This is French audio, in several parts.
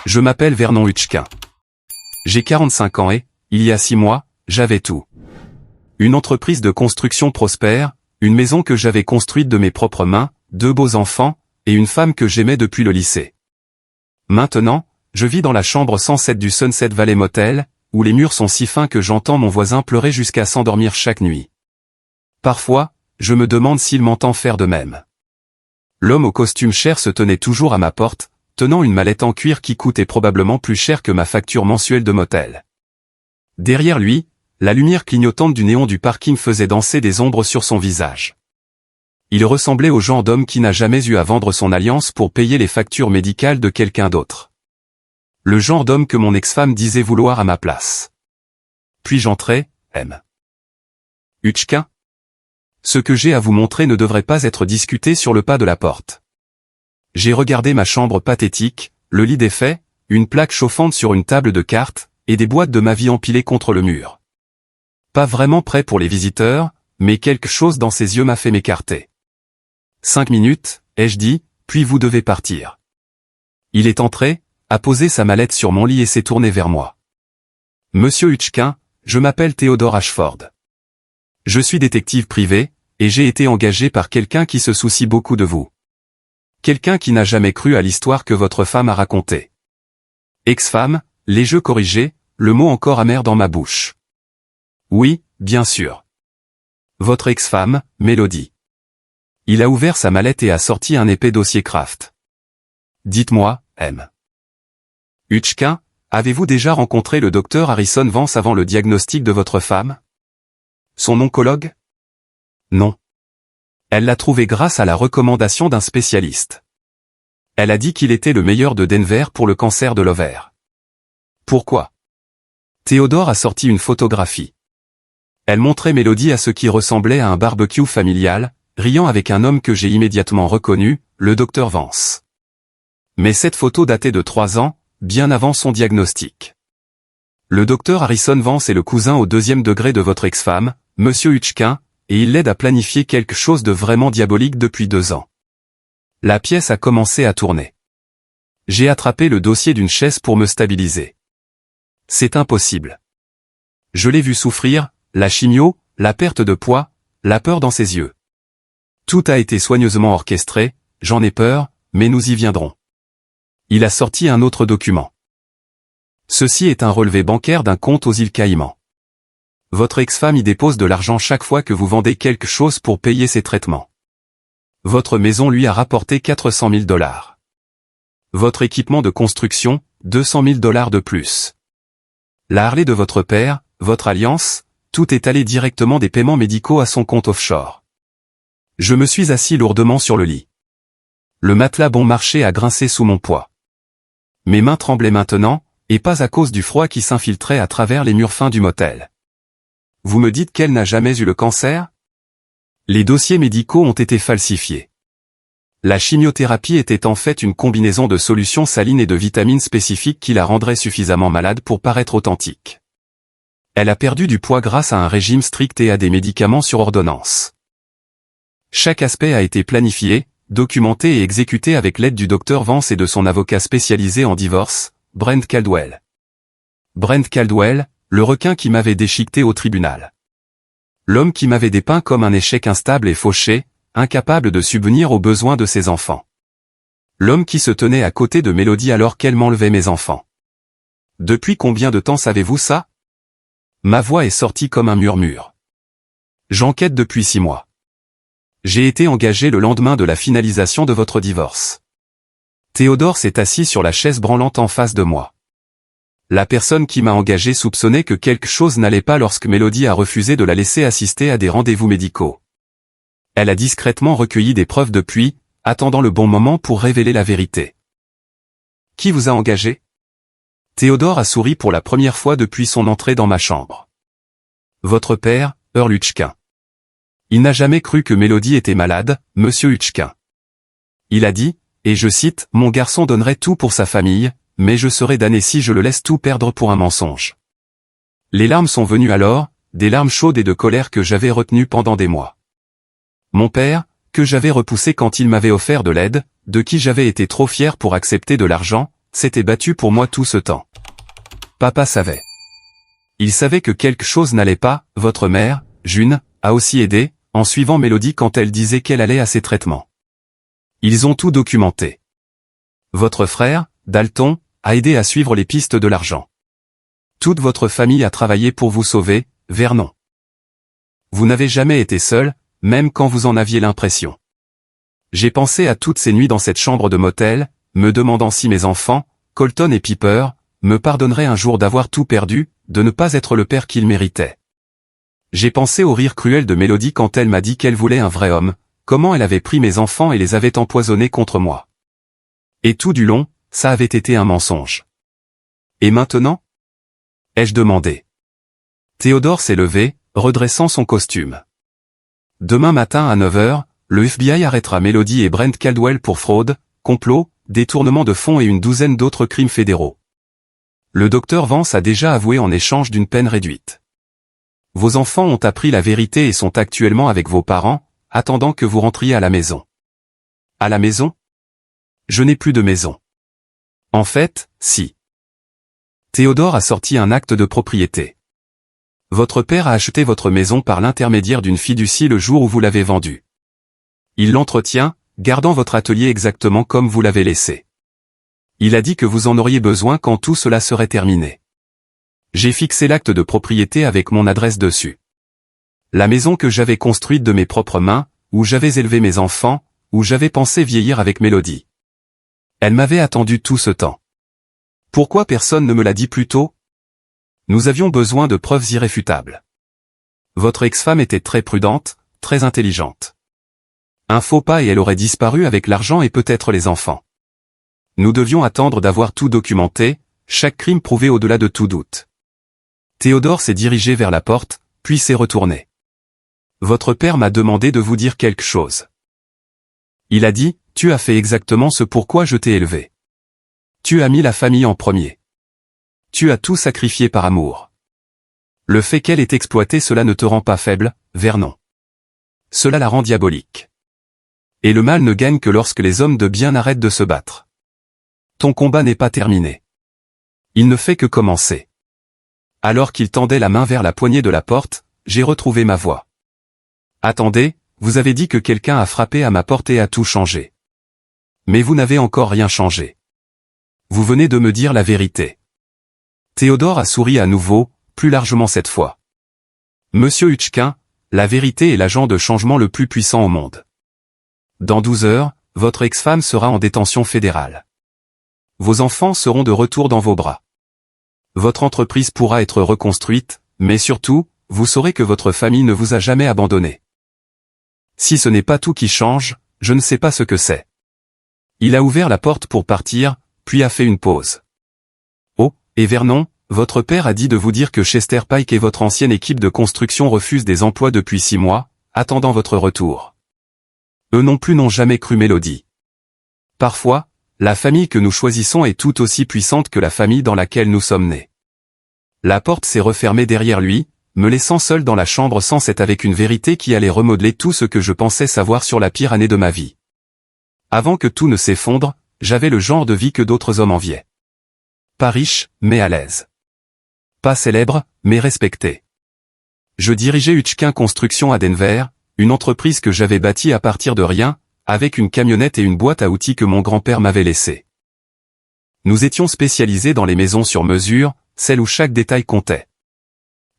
Je m'appelle Vernon Hutchkin. J'ai 45 ans et, il y a 6 mois, j'avais tout. Une entreprise de construction prospère, une maison que j'avais construite de mes propres mains, 2 beaux enfants, et une femme que j'aimais depuis le lycée. Maintenant, je vis dans la chambre 107 du Sunset Valley Motel, où les murs sont si fins que j'entends mon voisin pleurer jusqu'à s'endormir chaque nuit. Parfois, je me demande s'il m'entend faire de même. L'homme au costume cher se tenait toujours à ma porte, tenant une mallette en cuir qui coûtait probablement plus cher que ma facture mensuelle de motel. Derrière lui, la lumière clignotante du néon du parking faisait danser des ombres sur son visage. Il ressemblait au genre d'homme qui n'a jamais eu à vendre son alliance pour payer les factures médicales de quelqu'un d'autre. Le genre d'homme que mon ex-femme disait vouloir à ma place. Puis j'entrai, M. Hutchkin. Ce que j'ai à vous montrer ne devrait pas être discuté sur le pas de la porte. J'ai regardé ma chambre pathétique, le lit défait, une plaque chauffante sur une table de cartes, et des boîtes de ma vie empilées contre le mur. Pas vraiment prêt pour les visiteurs, mais quelque chose dans ses yeux m'a fait m'écarter. 5 minutes, ai-je dit, puis vous devez partir. Il est entré, a posé sa mallette sur mon lit et s'est tourné vers moi. Monsieur Hutchkin, je m'appelle Theodore Ashford. Je suis détective privé, et j'ai été engagé par quelqu'un qui se soucie beaucoup de vous. Quelqu'un qui n'a jamais cru à l'histoire que votre femme a racontée. Ex-femme, les jeux corrigés, le mot encore amer dans ma bouche. Oui, bien sûr. Votre ex-femme, Mélodie. Il a ouvert sa mallette et a sorti un épais dossier Kraft. Dites-moi, M. Hutchkin, avez-vous déjà rencontré le docteur Harrison Vance avant le diagnostic de votre femme? Son oncologue? Non. Elle l'a trouvé grâce à la recommandation d'un spécialiste. Elle a dit qu'il était le meilleur de Denver pour le cancer de l'ovaire. Pourquoi? Théodore a sorti une photographie. Elle montrait Mélodie à ce qui ressemblait à un barbecue familial, riant avec un homme que j'ai immédiatement reconnu, le docteur Vance. Mais cette photo datait de 3 ans, bien avant son diagnostic. Le docteur Harrison Vance est le cousin au 2e degré de votre ex-femme, Monsieur Hutchkin, et il l'aide à planifier quelque chose de vraiment diabolique depuis 2 ans. La pièce a commencé à tourner. J'ai attrapé le dossier d'une chaise pour me stabiliser. C'est impossible. Je l'ai vu souffrir, la chimio, la perte de poids, la peur dans ses yeux. Tout a été soigneusement orchestré, j'en ai peur, mais nous y viendrons. Il a sorti un autre document. Ceci est un relevé bancaire d'un compte aux îles Caïmans. Votre ex-femme y dépose de l'argent chaque fois que vous vendez quelque chose pour payer ses traitements. Votre maison lui a rapporté $400 000. Votre équipement de construction, $200 000 de plus. La Harley de votre père, votre alliance, tout est allé directement des paiements médicaux à son compte offshore. Je me suis assis lourdement sur le lit. Le matelas bon marché a grincé sous mon poids. Mes mains tremblaient maintenant, et pas à cause du froid qui s'infiltrait à travers les murs fins du motel. Vous me dites qu'elle n'a jamais eu le cancer? Les dossiers médicaux ont été falsifiés. La chimiothérapie était en fait une combinaison de solutions salines et de vitamines spécifiques qui la rendraient suffisamment malade pour paraître authentique. Elle a perdu du poids grâce à un régime strict et à des médicaments sur ordonnance. Chaque aspect a été planifié, documenté et exécuté avec l'aide du docteur Vance et de son avocat spécialisé en divorce, Brent Caldwell. Brent Caldwell, le requin qui m'avait déchiqueté au tribunal. L'homme qui m'avait dépeint comme un échec instable et fauché, incapable de subvenir aux besoins de ses enfants. L'homme qui se tenait à côté de Mélodie alors qu'elle m'enlevait mes enfants. Depuis combien de temps savez-vous ça? Ma voix est sortie comme un murmure. J'enquête depuis 6 mois. J'ai été engagé le lendemain de la finalisation de votre divorce. Théodore s'est assis sur la chaise branlante en face de moi. La personne qui m'a engagé soupçonnait que quelque chose n'allait pas lorsque Mélodie a refusé de la laisser assister à des rendez-vous médicaux. Elle a discrètement recueilli des preuves depuis, attendant le bon moment pour révéler la vérité. Qui vous a engagé? Théodore a souri pour la première fois depuis son entrée dans ma chambre. Votre père, Earl Hutchkin. Il n'a jamais cru que Mélodie était malade, Monsieur Hutchkin. Il a dit, et je cite, « Mon garçon donnerait tout pour sa famille, mais je serai damné si je le laisse tout perdre pour un mensonge. » Les larmes sont venues alors, des larmes chaudes et de colère que j'avais retenues pendant des mois. Mon père, que j'avais repoussé quand il m'avait offert de l'aide, de qui j'avais été trop fier pour accepter de l'argent, s'était battu pour moi tout ce temps. Papa savait. Il savait que quelque chose n'allait pas. Votre mère, June, a aussi aidé, en suivant Mélodie quand elle disait qu'elle allait à ses traitements. Ils ont tout documenté. Votre frère, Dalton, a aidé à suivre les pistes de l'argent. Toute votre famille a travaillé pour vous sauver, Vernon. Vous n'avez jamais été seul, même quand vous en aviez l'impression. J'ai pensé à toutes ces nuits dans cette chambre de motel, me demandant si mes enfants, Colton et Piper, me pardonneraient un jour d'avoir tout perdu, de ne pas être le père qu'ils méritaient. J'ai pensé au rire cruel de Mélodie quand elle m'a dit qu'elle voulait un vrai homme, comment elle avait pris mes enfants et les avait empoisonnés contre moi. Et tout du long, ça avait été un mensonge. Et maintenant ? Ai-je demandé. Théodore s'est levé, redressant son costume. Demain matin à 9h, le FBI arrêtera Mélodie et Brent Caldwell pour fraude, complot, détournement de fonds et une douzaine d'autres crimes fédéraux. Le docteur Vance a déjà avoué en échange d'une peine réduite. Vos enfants ont appris la vérité et sont actuellement avec vos parents, attendant que vous rentriez à la maison. À la maison ? Je n'ai plus de maison. En fait, si. Théodore a sorti un acte de propriété. Votre père a acheté votre maison par l'intermédiaire d'une fiducie le jour où vous l'avez vendue. Il l'entretient, gardant votre atelier exactement comme vous l'avez laissé. Il a dit que vous en auriez besoin quand tout cela serait terminé. J'ai fixé l'acte de propriété avec mon adresse dessus. La maison que j'avais construite de mes propres mains, où j'avais élevé mes enfants, où j'avais pensé vieillir avec Mélodie. Elle m'avait attendu tout ce temps. Pourquoi personne ne me l'a dit plus tôt ? Nous avions besoin de preuves irréfutables. Votre ex-femme était très prudente, très intelligente. Un faux pas et elle aurait disparu avec l'argent et peut-être les enfants. Nous devions attendre d'avoir tout documenté, chaque crime prouvé au-delà de tout doute. Théodore s'est dirigé vers la porte, puis s'est retourné. Votre père m'a demandé de vous dire quelque chose. Il a dit, tu as fait exactement ce pourquoi je t'ai élevé. Tu as mis la famille en premier. Tu as tout sacrifié par amour. Le fait qu'elle ait exploité cela ne te rend pas faible, Vernon. Cela la rend diabolique. Et le mal ne gagne que lorsque les hommes de bien arrêtent de se battre. Ton combat n'est pas terminé. Il ne fait que commencer. Alors qu'il tendait la main vers la poignée de la porte, j'ai retrouvé ma voix. Attendez, vous avez dit que quelqu'un a frappé à ma porte et a tout changé. Mais vous n'avez encore rien changé. Vous venez de me dire la vérité. Théodore a souri à nouveau, plus largement cette fois. Monsieur Hutchkin, la vérité est l'agent de changement le plus puissant au monde. Dans 12 heures, votre ex-femme sera en détention fédérale. Vos enfants seront de retour dans vos bras. Votre entreprise pourra être reconstruite, mais surtout, vous saurez que votre famille ne vous a jamais abandonné. Si ce n'est pas tout qui change, je ne sais pas ce que c'est. Il a ouvert la porte pour partir, puis a fait une pause. Oh, et Vernon, votre père a dit de vous dire que Chester Pike et votre ancienne équipe de construction refusent des emplois depuis 6 mois, attendant votre retour. Eux non plus n'ont jamais cru Mélodie. Parfois, la famille que nous choisissons est tout aussi puissante que la famille dans laquelle nous sommes nés. La porte s'est refermée derrière lui, me laissant seul dans la chambre sans cette avec une vérité qui allait remodeler tout ce que je pensais savoir sur la pire année de ma vie. Avant que tout ne s'effondre, j'avais le genre de vie que d'autres hommes enviaient. Pas riche, mais à l'aise. Pas célèbre, mais respecté. Je dirigeais Hutchkin Construction à Denver, une entreprise que j'avais bâtie à partir de rien, avec une camionnette et une boîte à outils que mon grand-père m'avait laissée. Nous étions spécialisés dans les maisons sur mesure, celles où chaque détail comptait.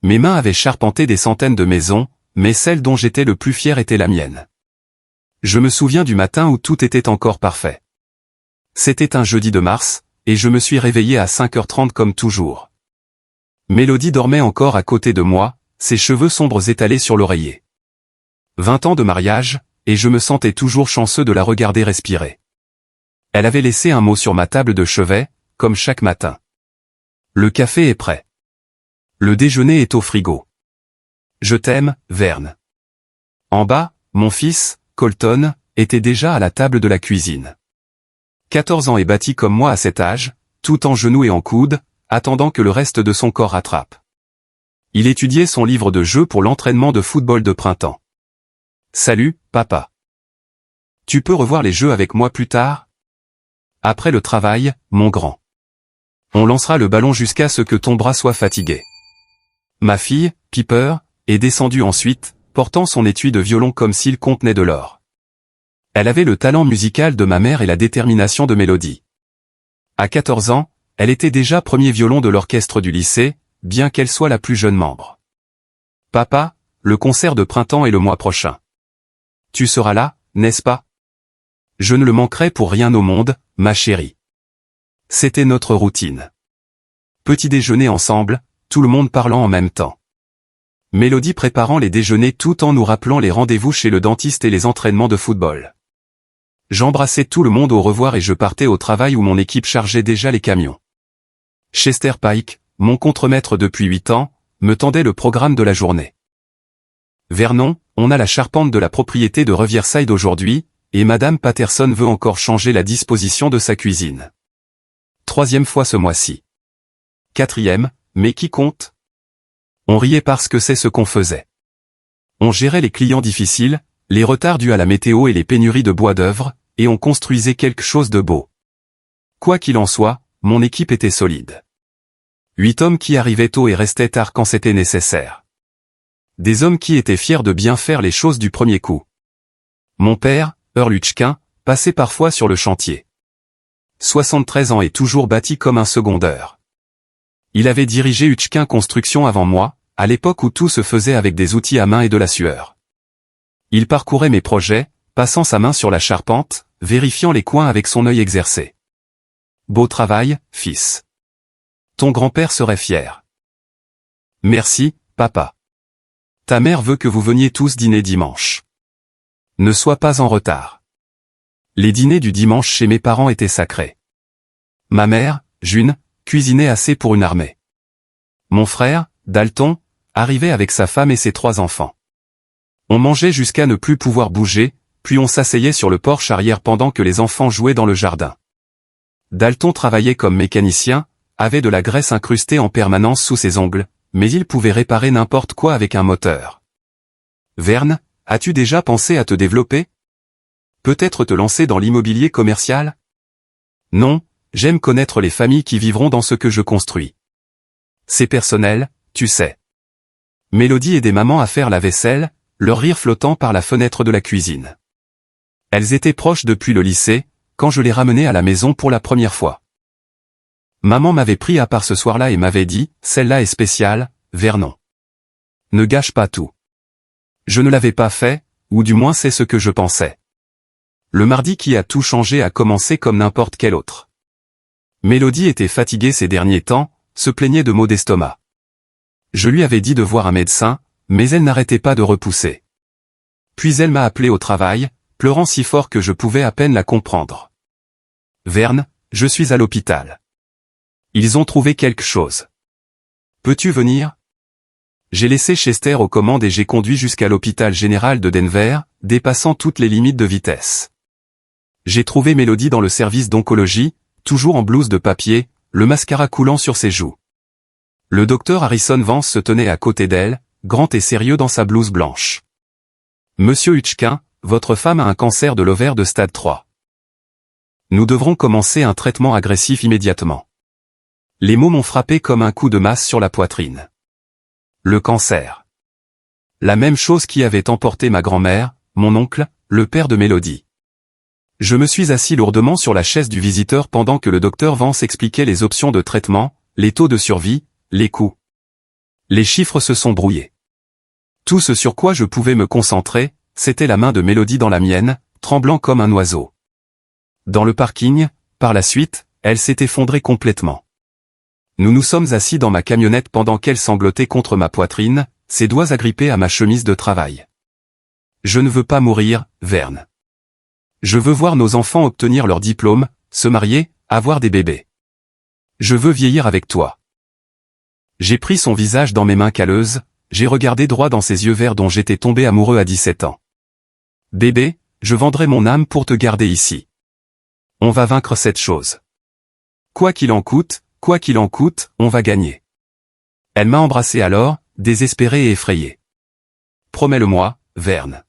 Mes mains avaient charpenté des centaines de maisons, mais celle dont j'étais le plus fier était la mienne. Je me souviens du matin où tout était encore parfait. C'était un jeudi de mars, et je me suis réveillé à 5h30 comme toujours. Mélodie dormait encore à côté de moi, ses cheveux sombres étalés sur l'oreiller. 20 ans de mariage, et je me sentais toujours chanceux de la regarder respirer. Elle avait laissé un mot sur ma table de chevet, comme chaque matin. Le café est prêt. Le déjeuner est au frigo. Je t'aime, Verne. En bas, mon fils, Colton, était déjà à la table de la cuisine. 14 ans et bâti comme moi à cet âge, tout en genoux et en coude, attendant que le reste de son corps rattrape. Il étudiait son livre de jeu pour l'entraînement de football de printemps. Salut, papa. Tu peux revoir les jeux avec moi plus tard ? Après le travail, mon grand. On lancera le ballon jusqu'à ce que ton bras soit fatigué. Ma fille, Piper, est descendue ensuite, portant son étui de violon comme s'il contenait de l'or. Elle avait le talent musical de ma mère et la détermination de Mélodie. À 14 ans, elle était déjà premier violon de l'orchestre du lycée, bien qu'elle soit la plus jeune membre. Papa, le concert de printemps est le mois prochain. Tu seras là, n'est-ce pas? Je ne le manquerai pour rien au monde, ma chérie. C'était notre routine. Petit déjeuner ensemble, tout le monde parlant en même temps. Mélodie préparant les déjeuners tout en nous rappelant les rendez-vous chez le dentiste et les entraînements de football. J'embrassais tout le monde au revoir et je partais au travail où mon équipe chargeait déjà les camions. Chester Pike, mon contremaître depuis 8 ans, me tendait le programme de la journée. Vernon, on a la charpente de la propriété de Riverside aujourd'hui, et Madame Patterson veut encore changer la disposition de sa cuisine. 3e fois ce mois-ci. 4e, mais qui compte? On riait parce que c'est ce qu'on faisait. On gérait les clients difficiles, les retards dus à la météo et les pénuries de bois d'œuvre, et on construisait quelque chose de beau. Quoi qu'il en soit, mon équipe était solide. 8 hommes qui arrivaient tôt et restaient tard quand c'était nécessaire. Des hommes qui étaient fiers de bien faire les choses du premier coup. Mon père, Earl Hutchkin, passait parfois sur le chantier. 73 ans et toujours bâti comme un secondeur. Il avait dirigé Hutchkin Construction avant moi, à l'époque où tout se faisait avec des outils à main et de la sueur. Il parcourait mes projets, passant sa main sur la charpente, vérifiant les coins avec son œil exercé. Beau travail, fils. Ton grand-père serait fier. Merci, papa. Ta mère veut que vous veniez tous dîner dimanche. Ne sois pas en retard. Les dîners du dimanche chez mes parents étaient sacrés. Ma mère, June, cuisinait assez pour une armée. Mon frère, Dalton, arrivait avec sa femme et ses 3 enfants. On mangeait jusqu'à ne plus pouvoir bouger, puis on s'asseyait sur le porche arrière pendant que les enfants jouaient dans le jardin. Dalton travaillait comme mécanicien, avait de la graisse incrustée en permanence sous ses ongles, mais il pouvait réparer n'importe quoi avec un moteur. Verne, as-tu déjà pensé à te développer? Peut-être te lancer dans l'immobilier commercial? Non, j'aime connaître les familles qui vivront dans ce que je construis. C'est personnel, tu sais. Mélodie aidait maman à faire la vaisselle, leur rire flottant par la fenêtre de la cuisine. Elles étaient proches depuis le lycée, quand je les ramenais à la maison pour la première fois. Maman m'avait pris à part ce soir-là et m'avait dit, celle-là est spéciale, Vernon. Ne gâche pas tout. Je ne l'avais pas fait, ou du moins c'est ce que je pensais. Le mardi qui a tout changé a commencé comme n'importe quel autre. Mélodie était fatiguée ces derniers temps, se plaignait de maux d'estomac. Je lui avais dit de voir un médecin, mais elle n'arrêtait pas de repousser. Puis elle m'a appelé au travail, pleurant si fort que je pouvais à peine la comprendre. Verne, je suis à l'hôpital. Ils ont trouvé quelque chose. Peux-tu venir? J'ai laissé Chester aux commandes et j'ai conduit jusqu'à l'hôpital général de Denver, dépassant toutes les limites de vitesse. J'ai trouvé Mélodie dans le service d'oncologie, toujours en blouse de papier, le mascara coulant sur ses joues. Le docteur Harrison Vance se tenait à côté d'elle, grand et sérieux dans sa blouse blanche. Monsieur Hutchkin, votre femme a un cancer de l'ovaire de stade 3. Nous devrons commencer un traitement agressif immédiatement. Les mots m'ont frappé comme un coup de masse sur la poitrine. Le cancer. La même chose qui avait emporté ma grand-mère, mon oncle, le père de Mélodie. Je me suis assis lourdement sur la chaise du visiteur pendant que le docteur Vance expliquait les options de traitement, les taux de survie, les coûts. Les chiffres se sont brouillés. Tout ce sur quoi je pouvais me concentrer, c'était la main de Mélodie dans la mienne, tremblant comme un oiseau. Dans le parking, par la suite, elle s'est effondrée complètement. Nous nous sommes assis dans ma camionnette pendant qu'elle sanglotait contre ma poitrine, ses doigts agrippés à ma chemise de travail. Je ne veux pas mourir, Verne. Je veux voir nos enfants obtenir leur diplôme, se marier, avoir des bébés. Je veux vieillir avec toi. J'ai pris son visage dans mes mains calleuses, j'ai regardé droit dans ses yeux verts dont j'étais tombé amoureux à 17 ans. Bébé, je vendrai mon âme pour te garder ici. On va vaincre cette chose. Quoi qu'il en coûte, on va gagner. Elle m'a embrassé alors, désespérée et effrayée. Promets-le-moi, Verne.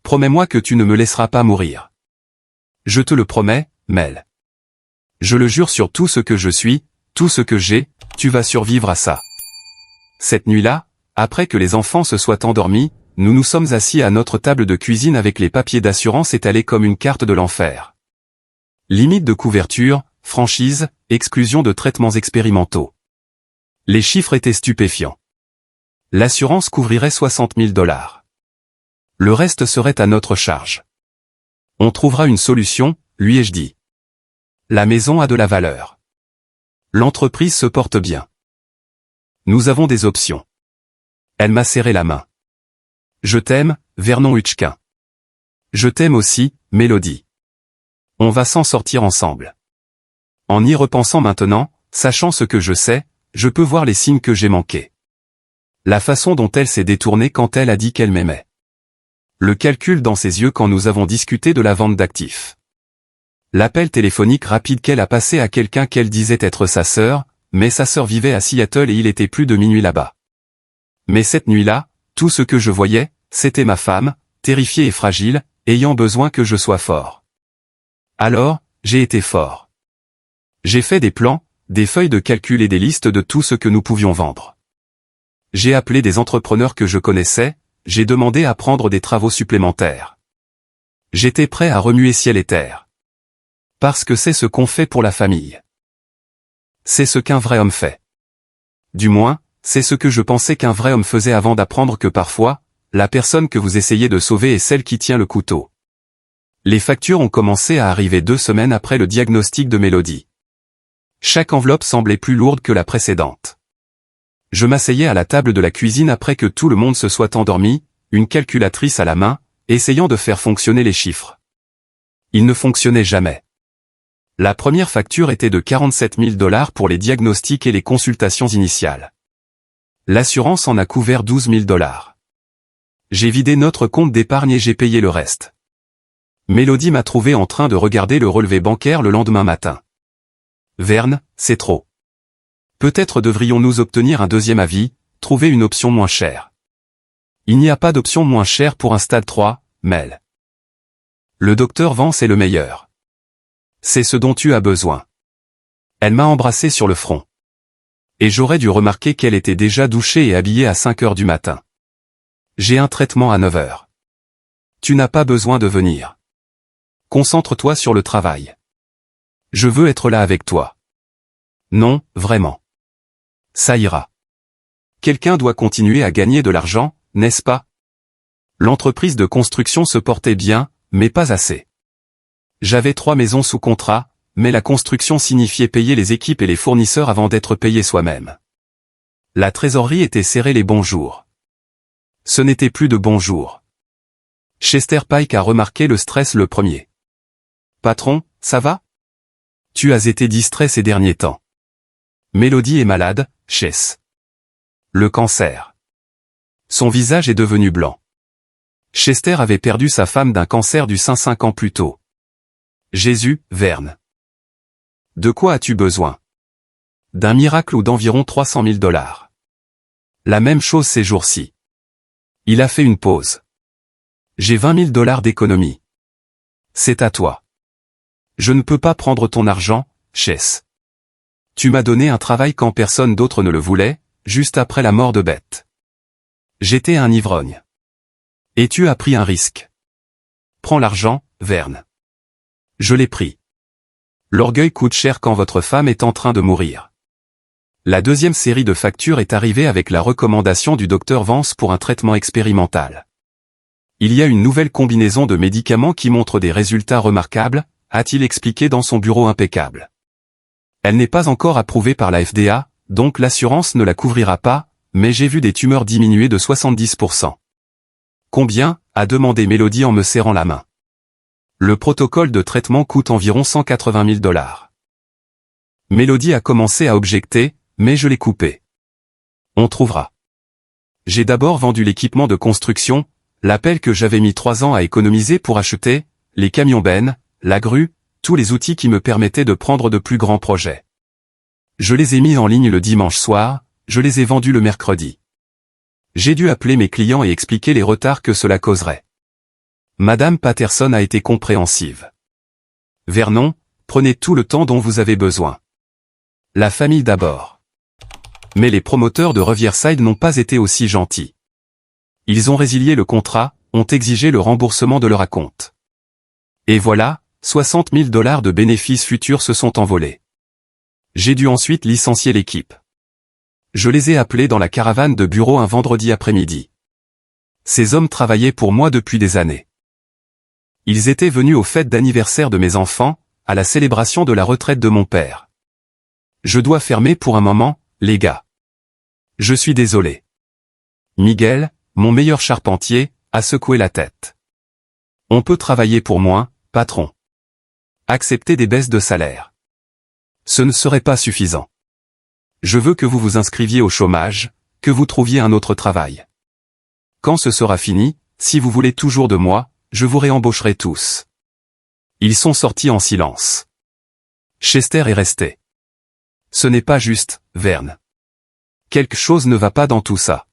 Promets-moi que tu ne me laisseras pas mourir. Je te le promets, Mel. Je le jure sur tout ce que je suis, Tout ce que j'ai, tu vas survivre à ça. Cette nuit-là, après que les enfants se soient endormis, nous nous sommes assis à notre table de cuisine avec les papiers d'assurance étalés comme une carte de l'enfer. Limite de couverture, franchise, exclusion de traitements expérimentaux. Les chiffres étaient stupéfiants. L'assurance couvrirait 60 000 $. Le reste serait à notre charge. On trouvera une solution, lui ai-je dit. La maison a de la valeur. L'entreprise se porte bien. Nous avons des options. Elle m'a serré la main. Je t'aime, Vernon Hutchkin. Je t'aime aussi, Mélodie. On va s'en sortir ensemble. En y repensant maintenant, sachant ce que je sais, je peux voir les signes que j'ai manqués. La façon dont elle s'est détournée quand elle a dit qu'elle m'aimait. Le calcul dans ses yeux quand nous avons discuté de la vente d'actifs. L'appel téléphonique rapide qu'elle a passé à quelqu'un qu'elle disait être sa sœur, mais sa sœur vivait à Seattle et il était plus de minuit là-bas. Mais cette nuit-là, tout ce que je voyais, c'était ma femme, terrifiée et fragile, ayant besoin que je sois fort. Alors, j'ai été fort. J'ai fait des plans, des feuilles de calcul et des listes de tout ce que nous pouvions vendre. J'ai appelé des entrepreneurs que je connaissais, j'ai demandé à prendre des travaux supplémentaires. J'étais prêt à remuer ciel et terre. Parce que c'est ce qu'on fait pour la famille. C'est ce qu'un vrai homme fait. Du moins, c'est ce que je pensais qu'un vrai homme faisait avant d'apprendre que parfois, la personne que vous essayez de sauver est celle qui tient le couteau. Les factures ont commencé à arriver 2 semaines après le diagnostic de Mélodie. Chaque enveloppe semblait plus lourde que la précédente. Je m'asseyais à la table de la cuisine après que tout le monde se soit endormi, une calculatrice à la main, essayant de faire fonctionner les chiffres. Ils ne fonctionnaient jamais. La première facture était de 47 000 $ pour les diagnostics et les consultations initiales. L'assurance en a couvert 12 000 $. J'ai vidé notre compte d'épargne et j'ai payé le reste. Mélodie m'a trouvé en train de regarder le relevé bancaire le lendemain matin. Vern, c'est trop. Peut-être devrions-nous obtenir un deuxième avis, trouver une option moins chère. Il n'y a pas d'option moins chère pour un stade 3, Mel. Le docteur Vance est le meilleur. C'est ce dont tu as besoin. Elle m'a embrassé sur le front. Et j'aurais dû remarquer qu'elle était déjà douchée et habillée à 5 heures du matin. J'ai un traitement à 9 heures. Tu n'as pas besoin de venir. Concentre-toi sur le travail. Je veux être là avec toi. Non, vraiment. Ça ira. Quelqu'un doit continuer à gagner de l'argent, n'est-ce pas? L'entreprise de construction se portait bien, mais pas assez. J'avais 3 maisons sous contrat, mais la construction signifiait payer les équipes et les fournisseurs avant d'être payé soi-même. La trésorerie était serrée les bons jours. Ce n'était plus de bons jours. Chester Pike a remarqué le stress le premier. Patron, ça va? Tu as été distrait ces derniers temps. Mélodie est malade, Chess. Le cancer. Son visage est devenu blanc. Chester avait perdu sa femme d'un cancer du sein 5 ans plus tôt. Jésus, Verne. De quoi as-tu besoin? D'un miracle ou d'environ 300 000 $. La même chose ces jours-ci. Il a fait une pause. J'ai 20 000 $ d'économie. C'est à toi. Je ne peux pas prendre ton argent, Chess. Tu m'as donné un travail quand personne d'autre ne le voulait, juste après la mort de Beth. J'étais un ivrogne. Et tu as pris un risque. Prends l'argent, Verne. Je l'ai pris. L'orgueil coûte cher quand votre femme est en train de mourir. La deuxième série de factures est arrivée avec la recommandation du docteur Vance pour un traitement expérimental. Il y a une nouvelle combinaison de médicaments qui montre des résultats remarquables, a-t-il expliqué dans son bureau impeccable. Elle n'est pas encore approuvée par la FDA, donc l'assurance ne la couvrira pas, mais j'ai vu des tumeurs diminuer de 70%. Combien? A demandé Mélodie en me serrant la main. Le protocole de traitement coûte environ 180 000 $. Mélodie a commencé à objecter, mais je l'ai coupé. On trouvera. J'ai d'abord vendu l'équipement de construction, l'appel que j'avais mis 3 ans à économiser pour acheter, les camions bennes, la grue, tous les outils qui me permettaient de prendre de plus grands projets. Je les ai mis en ligne le dimanche soir, je les ai vendus le mercredi. J'ai dû appeler mes clients et expliquer les retards que cela causerait. Madame Patterson a été compréhensive. Vernon, prenez tout le temps dont vous avez besoin. La famille d'abord. Mais les promoteurs de Riverside n'ont pas été aussi gentils. Ils ont résilié le contrat, ont exigé le remboursement de leur acompte. Et voilà, 60 000 $ de bénéfices futurs se sont envolés. J'ai dû ensuite licencier l'équipe. Je les ai appelés dans la caravane de bureau un vendredi après-midi. Ces hommes travaillaient pour moi depuis des années. Ils étaient venus aux fêtes d'anniversaire de mes enfants, à la célébration de la retraite de mon père. Je dois fermer pour un moment, les gars. Je suis désolé. Miguel, mon meilleur charpentier, a secoué la tête. On peut travailler pour moins, patron. Accepter des baisses de salaire. Ce ne serait pas suffisant. Je veux que vous vous inscriviez au chômage, que vous trouviez un autre travail. Quand ce sera fini, si vous voulez toujours de moi, je vous réembaucherai tous. Ils sont sortis en silence. Chester est resté. Ce n'est pas juste, Vern. Quelque chose ne va pas dans tout ça.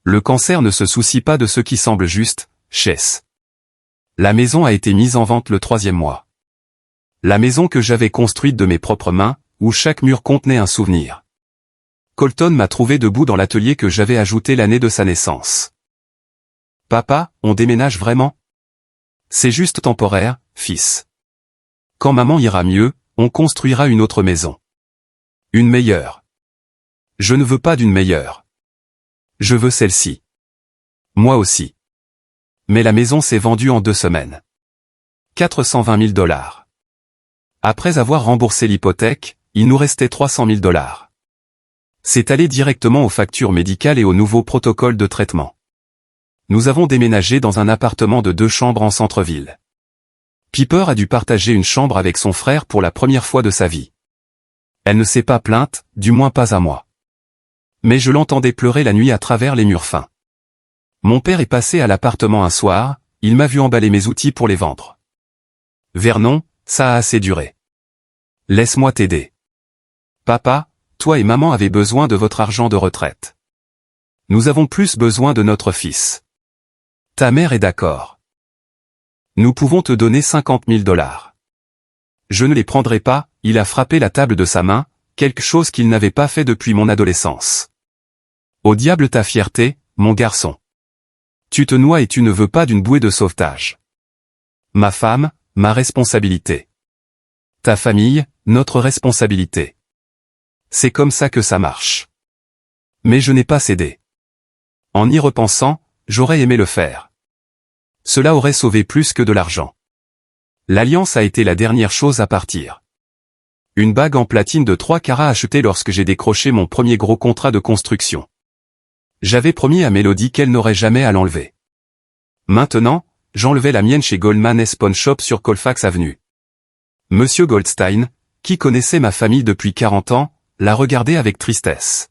Le cancer ne se soucie pas de ce qui semble juste, Chess. La maison a été mise en vente le 3e mois. La maison que j'avais construite de mes propres mains, où chaque mur contenait un souvenir. Colton m'a trouvé debout dans l'atelier que j'avais ajouté l'année de sa naissance. Papa, on déménage vraiment? C'est juste temporaire, fils. Quand maman ira mieux, on construira une autre maison. Une meilleure. Je ne veux pas d'une meilleure. Je veux celle-ci. Moi aussi. Mais la maison s'est vendue en 2 semaines. 420 000 $. Après avoir remboursé l'hypothèque, il nous restait 300 000 $. C'est allé directement aux factures médicales et aux nouveaux protocoles de traitement. Nous avons déménagé dans un appartement de 2 chambres en centre-ville. Piper a dû partager une chambre avec son frère pour la première fois de sa vie. Elle ne s'est pas plainte, du moins pas à moi. Mais je l'entendais pleurer la nuit à travers les murs fins. Mon père est passé à l'appartement un soir, il m'a vu emballer mes outils pour les vendre. Vernon, ça a assez duré. Laisse-moi t'aider. Papa, toi et maman avez besoin de votre argent de retraite. Nous avons plus besoin de notre fils. Ta mère est d'accord. Nous pouvons te donner 50 000 $. Je ne les prendrai pas, il a frappé la table de sa main, quelque chose qu'il n'avait pas fait depuis mon adolescence. Au diable ta fierté, mon garçon. Tu te noies et tu ne veux pas d'une bouée de sauvetage. Ma femme, ma responsabilité. Ta famille, notre responsabilité. C'est comme ça que ça marche. Mais je n'ai pas cédé. En y repensant, j'aurais aimé le faire. Cela aurait sauvé plus que de l'argent. L'alliance a été la dernière chose à partir. Une bague en platine de 3 carats achetée lorsque j'ai décroché mon premier gros contrat de construction. J'avais promis à Mélodie qu'elle n'aurait jamais à l'enlever. Maintenant, j'enlevais la mienne chez Goldman & Pawn Shop sur Colfax Avenue. Monsieur Goldstein, qui connaissait ma famille depuis 40 ans, l'a regardé avec tristesse.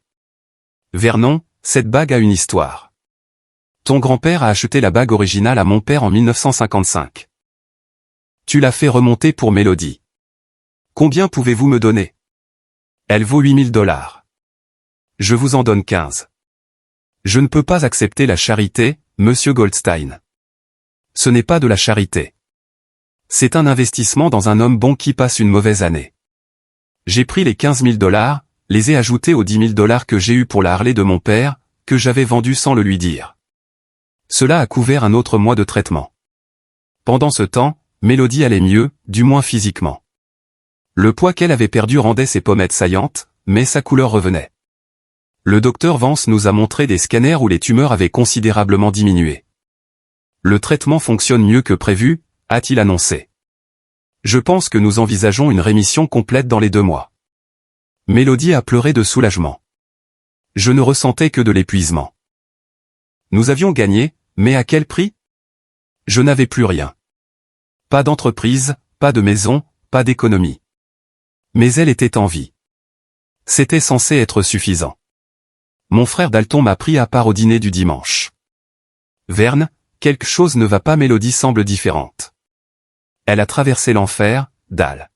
Vernon, cette bague a une histoire. Ton grand-père a acheté la bague originale à mon père en 1955. Tu l'as fait remonter pour Mélodie. Combien pouvez-vous me donner? Elle vaut 8 000 $. Je vous en donne 15. Je ne peux pas accepter la charité, monsieur Goldstein. Ce n'est pas de la charité. C'est un investissement dans un homme bon qui passe une mauvaise année. J'ai pris les 15 000 $, les ai ajoutés aux 10 000 $ que j'ai eus pour la Harley de mon père, que j'avais vendue sans le lui dire. Cela a couvert un autre mois de traitement. Pendant ce temps, Mélodie allait mieux, du moins physiquement. Le poids qu'elle avait perdu rendait ses pommettes saillantes, mais sa couleur revenait. Le docteur Vance nous a montré des scanners où les tumeurs avaient considérablement diminué. Le traitement fonctionne mieux que prévu, a-t-il annoncé. Je pense que nous envisageons une rémission complète dans les 2 mois. Mélodie a pleuré de soulagement. Je ne ressentais que de l'épuisement. Nous avions gagné, mais à quel prix? Je n'avais plus rien. Pas d'entreprise, pas de maison, pas d'économie. Mais elle était en vie. C'était censé être suffisant. Mon frère Dalton m'a pris à part au dîner du dimanche. Verne, quelque chose ne va pas, Mélodie semble différente. Elle a traversé l'enfer, Dal.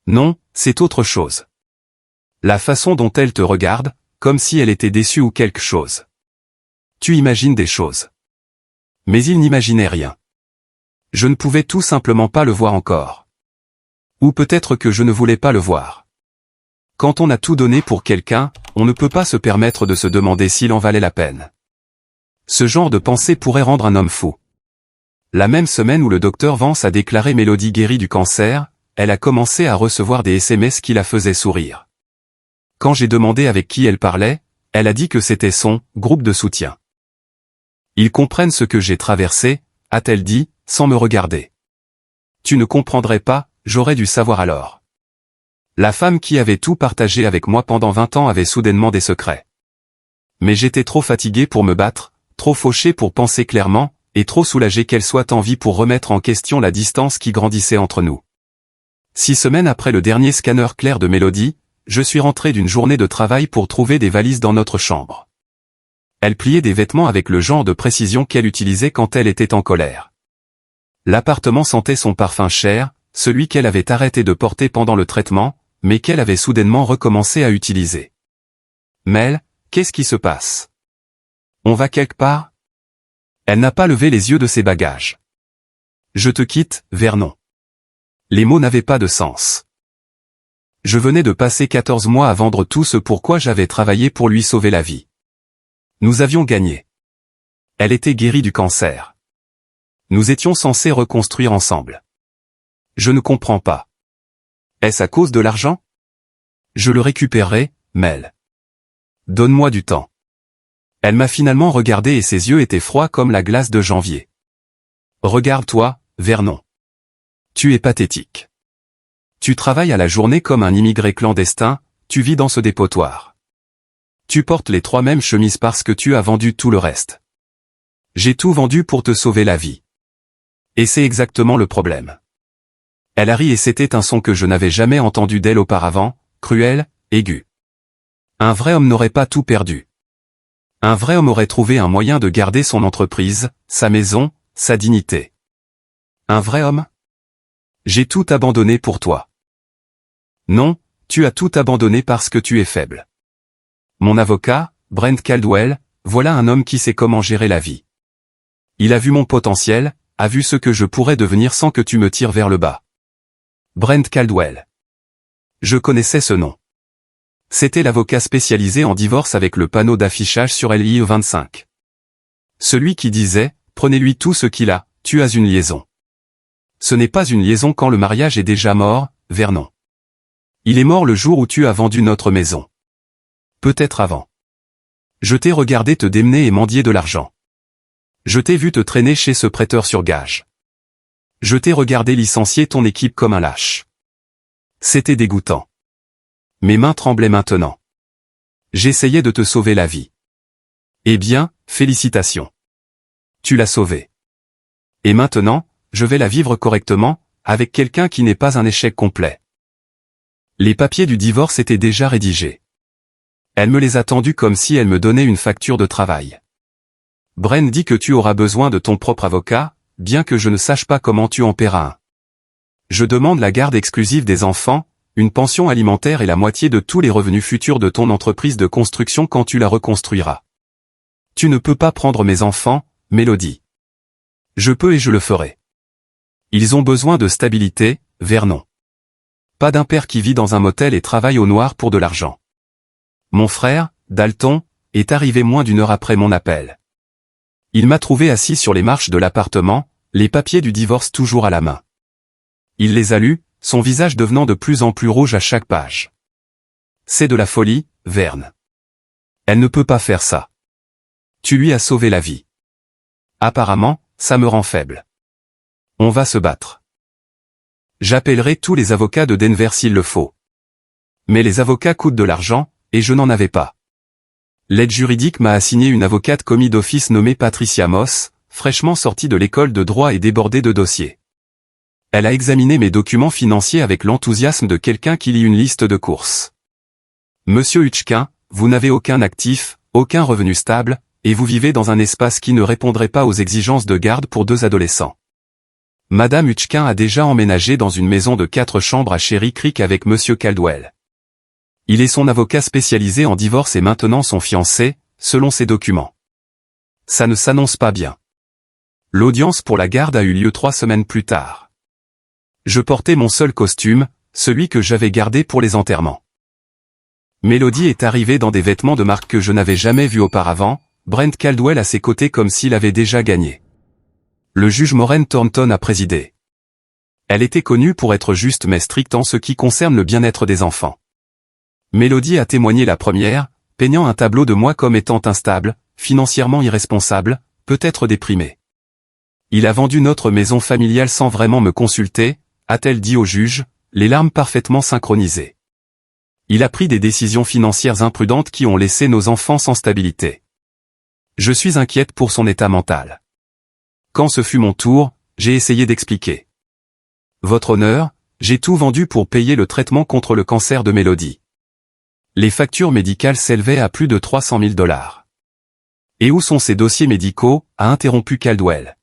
Non, c'est autre chose. La façon dont elle te regarde, comme si elle était déçue ou quelque chose. Tu imagines des choses. Mais il n'imaginait rien. Je ne pouvais tout simplement pas le voir encore. Ou peut-être que je ne voulais pas le voir. Quand on a tout donné pour quelqu'un, on ne peut pas se permettre de se demander s'il en valait la peine. Ce genre de pensée pourrait rendre un homme fou. La même semaine où le docteur Vance a déclaré Mélodie guérie du cancer, elle a commencé à recevoir des SMS qui la faisaient sourire. Quand j'ai demandé avec qui elle parlait, elle a dit que c'était son « groupe de soutien ». Ils comprennent ce que j'ai traversé, a-t-elle dit, sans me regarder. Tu ne comprendrais pas, j'aurais dû savoir alors. La femme qui avait tout partagé avec moi pendant 20 ans avait soudainement des secrets. Mais j'étais trop fatigué pour me battre, trop fauché pour penser clairement, et trop soulagé qu'elle soit en vie pour remettre en question la distance qui grandissait entre nous. 6 semaines après le dernier scanner clair de Mélodie, je suis rentré d'une journée de travail pour trouver des valises dans notre chambre. Elle pliait des vêtements avec le genre de précision qu'elle utilisait quand elle était en colère. L'appartement sentait son parfum cher, celui qu'elle avait arrêté de porter pendant le traitement, mais qu'elle avait soudainement recommencé à utiliser. Mel, qu'est-ce qui se passe? On va quelque part? Elle n'a pas levé les yeux de ses bagages. Je te quitte, Vernon. Les mots n'avaient pas de sens. Je venais de passer 14 mois à vendre tout ce pourquoi j'avais travaillé pour lui sauver la vie. Nous avions gagné. Elle était guérie du cancer. Nous étions censés reconstruire ensemble. Je ne comprends pas. Est-ce à cause de l'argent? Je le récupérerai, Mel. Donne-moi du temps. Elle m'a finalement regardé et ses yeux étaient froids comme la glace de janvier. Regarde-toi, Vernon. Tu es pathétique. Tu travailles à la journée comme un immigré clandestin, tu vis dans ce dépotoir. Tu portes les 3 mêmes chemises parce que tu as vendu tout le reste. J'ai tout vendu pour te sauver la vie. Et c'est exactement le problème. Elle a ri et c'était un son que je n'avais jamais entendu d'elle auparavant, cruel, aigu. Un vrai homme n'aurait pas tout perdu. Un vrai homme aurait trouvé un moyen de garder son entreprise, sa maison, sa dignité. Un vrai homme? J'ai tout abandonné pour toi. Non, tu as tout abandonné parce que tu es faible. Mon avocat, Brent Caldwell, voilà un homme qui sait comment gérer la vie. Il a vu mon potentiel, a vu ce que je pourrais devenir sans que tu me tires vers le bas. Brent Caldwell. Je connaissais ce nom. C'était l'avocat spécialisé en divorce avec le panneau d'affichage sur LIE 25. Celui qui disait, prenez-lui tout ce qu'il a, tu as une liaison. Ce n'est pas une liaison quand le mariage est déjà mort, Vernon. Il est mort le jour où tu as vendu notre maison. Peut-être avant. Je t'ai regardé te démener et mendier de l'argent. Je t'ai vu te traîner chez ce prêteur sur gage. Je t'ai regardé licencier ton équipe comme un lâche. C'était dégoûtant. Mes mains tremblaient maintenant. J'essayais de te sauver la vie. Eh bien, félicitations. Tu l'as sauvée. Et maintenant, je vais la vivre correctement, avec quelqu'un qui n'est pas un échec complet. Les papiers du divorce étaient déjà rédigés. Elle me les a tendus comme si elle me donnait une facture de travail. Bren dit que tu auras besoin de ton propre avocat, bien que je ne sache pas comment tu en paieras un. Je demande la garde exclusive des enfants, une pension alimentaire et la moitié de tous les revenus futurs de ton entreprise de construction quand tu la reconstruiras. Tu ne peux pas prendre mes enfants, Mélodie. Je peux et je le ferai. Ils ont besoin de stabilité, Vernon. Pas d'un père qui vit dans un motel et travaille au noir pour de l'argent. Mon frère, Dalton, est arrivé moins d'1 heure après mon appel. Il m'a trouvé assis sur les marches de l'appartement, les papiers du divorce toujours à la main. Il les a lus, son visage devenant de plus en plus rouge à chaque page. C'est de la folie, Verne. Elle ne peut pas faire ça. Tu lui as sauvé la vie. Apparemment, ça me rend faible. On va se battre. J'appellerai tous les avocats de Denver s'il le faut. Mais les avocats coûtent de l'argent, et je n'en avais pas. L'aide juridique m'a assigné une avocate commis d'office nommée Patricia Moss, fraîchement sortie de l'école de droit et débordée de dossiers. Elle a examiné mes documents financiers avec l'enthousiasme de quelqu'un qui lit une liste de courses. Monsieur Hutchkin, vous n'avez aucun actif, aucun revenu stable, et vous vivez dans un espace qui ne répondrait pas aux exigences de garde pour 2 adolescents. Madame Hutchkin a déjà emménagé dans une maison de 4 chambres à Cherry Creek avec Monsieur Caldwell. Il est son avocat spécialisé en divorce et maintenant son fiancé, selon ses documents. Ça ne s'annonce pas bien. L'audience pour la garde a eu lieu 3 semaines plus tard. Je portais mon seul costume, celui que j'avais gardé pour les enterrements. Mélodie est arrivée dans des vêtements de marque que je n'avais jamais vus auparavant, Brent Caldwell à ses côtés comme s'il avait déjà gagné. Le juge Maureen Thornton a présidé. Elle était connue pour être juste mais stricte en ce qui concerne le bien-être des enfants. Mélodie a témoigné la première, peignant un tableau de moi comme étant instable, financièrement irresponsable, peut-être déprimé. Il a vendu notre maison familiale sans vraiment me consulter, a-t-elle dit au juge, les larmes parfaitement synchronisées. Il a pris des décisions financières imprudentes qui ont laissé nos enfants sans stabilité. Je suis inquiète pour son état mental. Quand ce fut mon tour, j'ai essayé d'expliquer. Votre honneur, j'ai tout vendu pour payer le traitement contre le cancer de Mélodie. Les factures médicales s'élevaient à plus de 300 000 $. Et où sont ces dossiers médicaux, a interrompu Caldwell.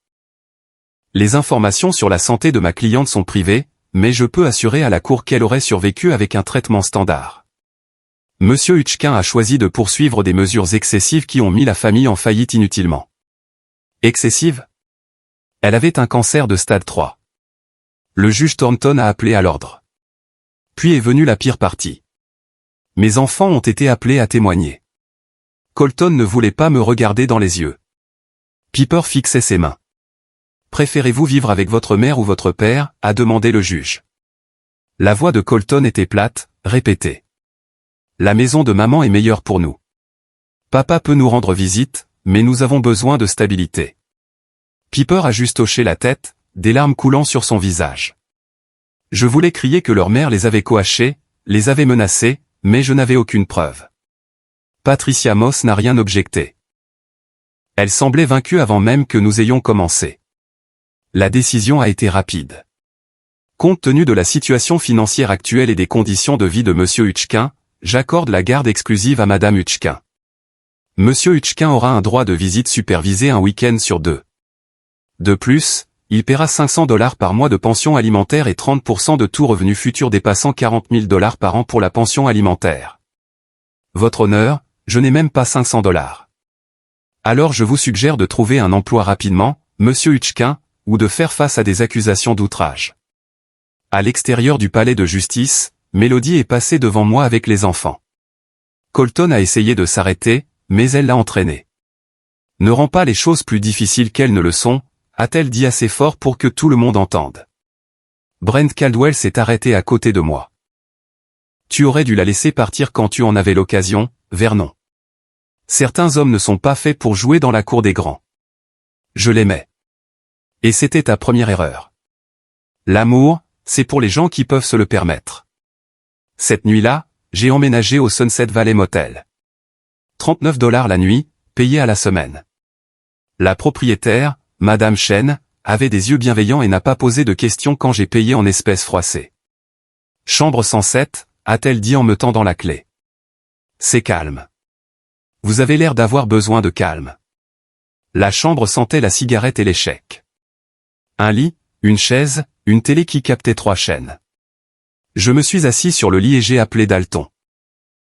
Les informations sur la santé de ma cliente sont privées, mais je peux assurer à la cour qu'elle aurait survécu avec un traitement standard. Monsieur Hutchkin a choisi de poursuivre des mesures excessives qui ont mis la famille en faillite inutilement. Excessives? Elle avait un cancer de stade 3. Le juge Thornton a appelé à l'ordre. Puis est venue la pire partie. Mes enfants ont été appelés à témoigner. Colton ne voulait pas me regarder dans les yeux. Piper fixait ses mains. Préférez-vous vivre avec votre mère ou votre père, a demandé le juge. La voix de Colton était plate, répétée. La maison de maman est meilleure pour nous. Papa peut nous rendre visite, mais nous avons besoin de stabilité. Piper a juste hoché la tête, des larmes coulant sur son visage. Je voulais crier que leur mère les avait coachés, les avait menacés, mais je n'avais aucune preuve. Patricia Moss n'a rien objecté. Elle semblait vaincue avant même que nous ayons commencé. La décision a été rapide. Compte tenu de la situation financière actuelle et des conditions de vie de Monsieur Hutchkin, j'accorde la garde exclusive à Madame Hutchkin. Monsieur Hutchkin aura un droit de visite supervisée un week-end sur 2. De plus, il paiera 500 $ par mois de pension alimentaire et 30% de tout revenu futur dépassant 40 000 $ par an pour la pension alimentaire. Votre honneur, je n'ai même pas 500 $. Alors je vous suggère de trouver un emploi rapidement, Monsieur Hutchkin, ou de faire face à des accusations d'outrage. À l'extérieur du palais de justice, Mélodie est passée devant moi avec les enfants. Colton a essayé de s'arrêter, mais elle l'a entraîné. Ne rends pas les choses plus difficiles qu'elles ne le sont, a-t-elle dit assez fort pour que tout le monde entende. Brent Caldwell s'est arrêté à côté de moi. Tu aurais dû la laisser partir quand tu en avais l'occasion, Vernon. Certains hommes ne sont pas faits pour jouer dans la cour des grands. Je l'aimais. Et c'était ta première erreur. L'amour, c'est pour les gens qui peuvent se le permettre. Cette nuit-là, j'ai emménagé au Sunset Valley Motel. 39 $ la nuit, payé à la semaine. La propriétaire, Madame Chen, avait des yeux bienveillants et n'a pas posé de questions quand j'ai payé en espèces froissées. Chambre 107, a-t-elle dit en me tendant la clé. C'est calme. Vous avez l'air d'avoir besoin de calme. La chambre sentait la cigarette et l'échec. Un lit, une chaise, une télé qui captait 3 chaînes. Je me suis assis sur le lit et j'ai appelé Dalton.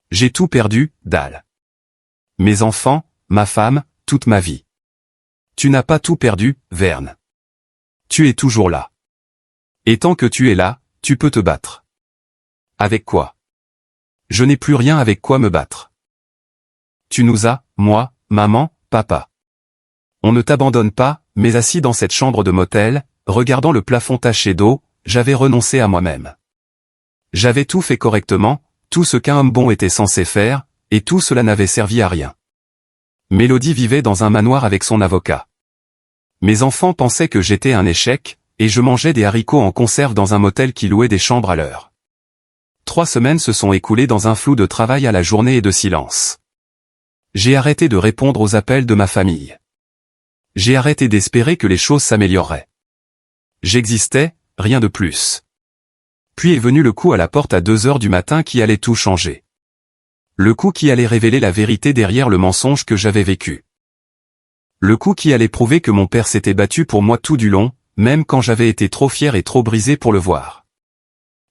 J'ai tout perdu, Dal. Mes enfants, ma femme, toute ma vie. Tu n'as pas tout perdu, Vern. Tu es toujours là. Et tant que tu es là, tu peux te battre. Avec quoi? Je n'ai plus rien avec quoi me battre. Tu nous as, moi, maman, papa. On ne t'abandonne pas, mais assis dans cette chambre de motel, regardant le plafond taché d'eau, j'avais renoncé à moi-même. J'avais tout fait correctement, tout ce qu'un homme bon était censé faire, et tout cela n'avait servi à rien. Mélodie vivait dans un manoir avec son avocat. Mes enfants pensaient que j'étais un échec, et je mangeais des haricots en conserve dans un motel qui louait des chambres à l'heure. 3 semaines se sont écoulées dans un flou de travail à la journée et de silence. J'ai arrêté de répondre aux appels de ma famille. J'ai arrêté d'espérer que les choses s'amélioreraient. J'existais, rien de plus. Puis est venu le coup à la porte à 2 heures du matin qui allait tout changer. Le coup qui allait révéler la vérité derrière le mensonge que j'avais vécu. Le coup qui allait prouver que mon père s'était battu pour moi tout du long, même quand j'avais été trop fier et trop brisé pour le voir.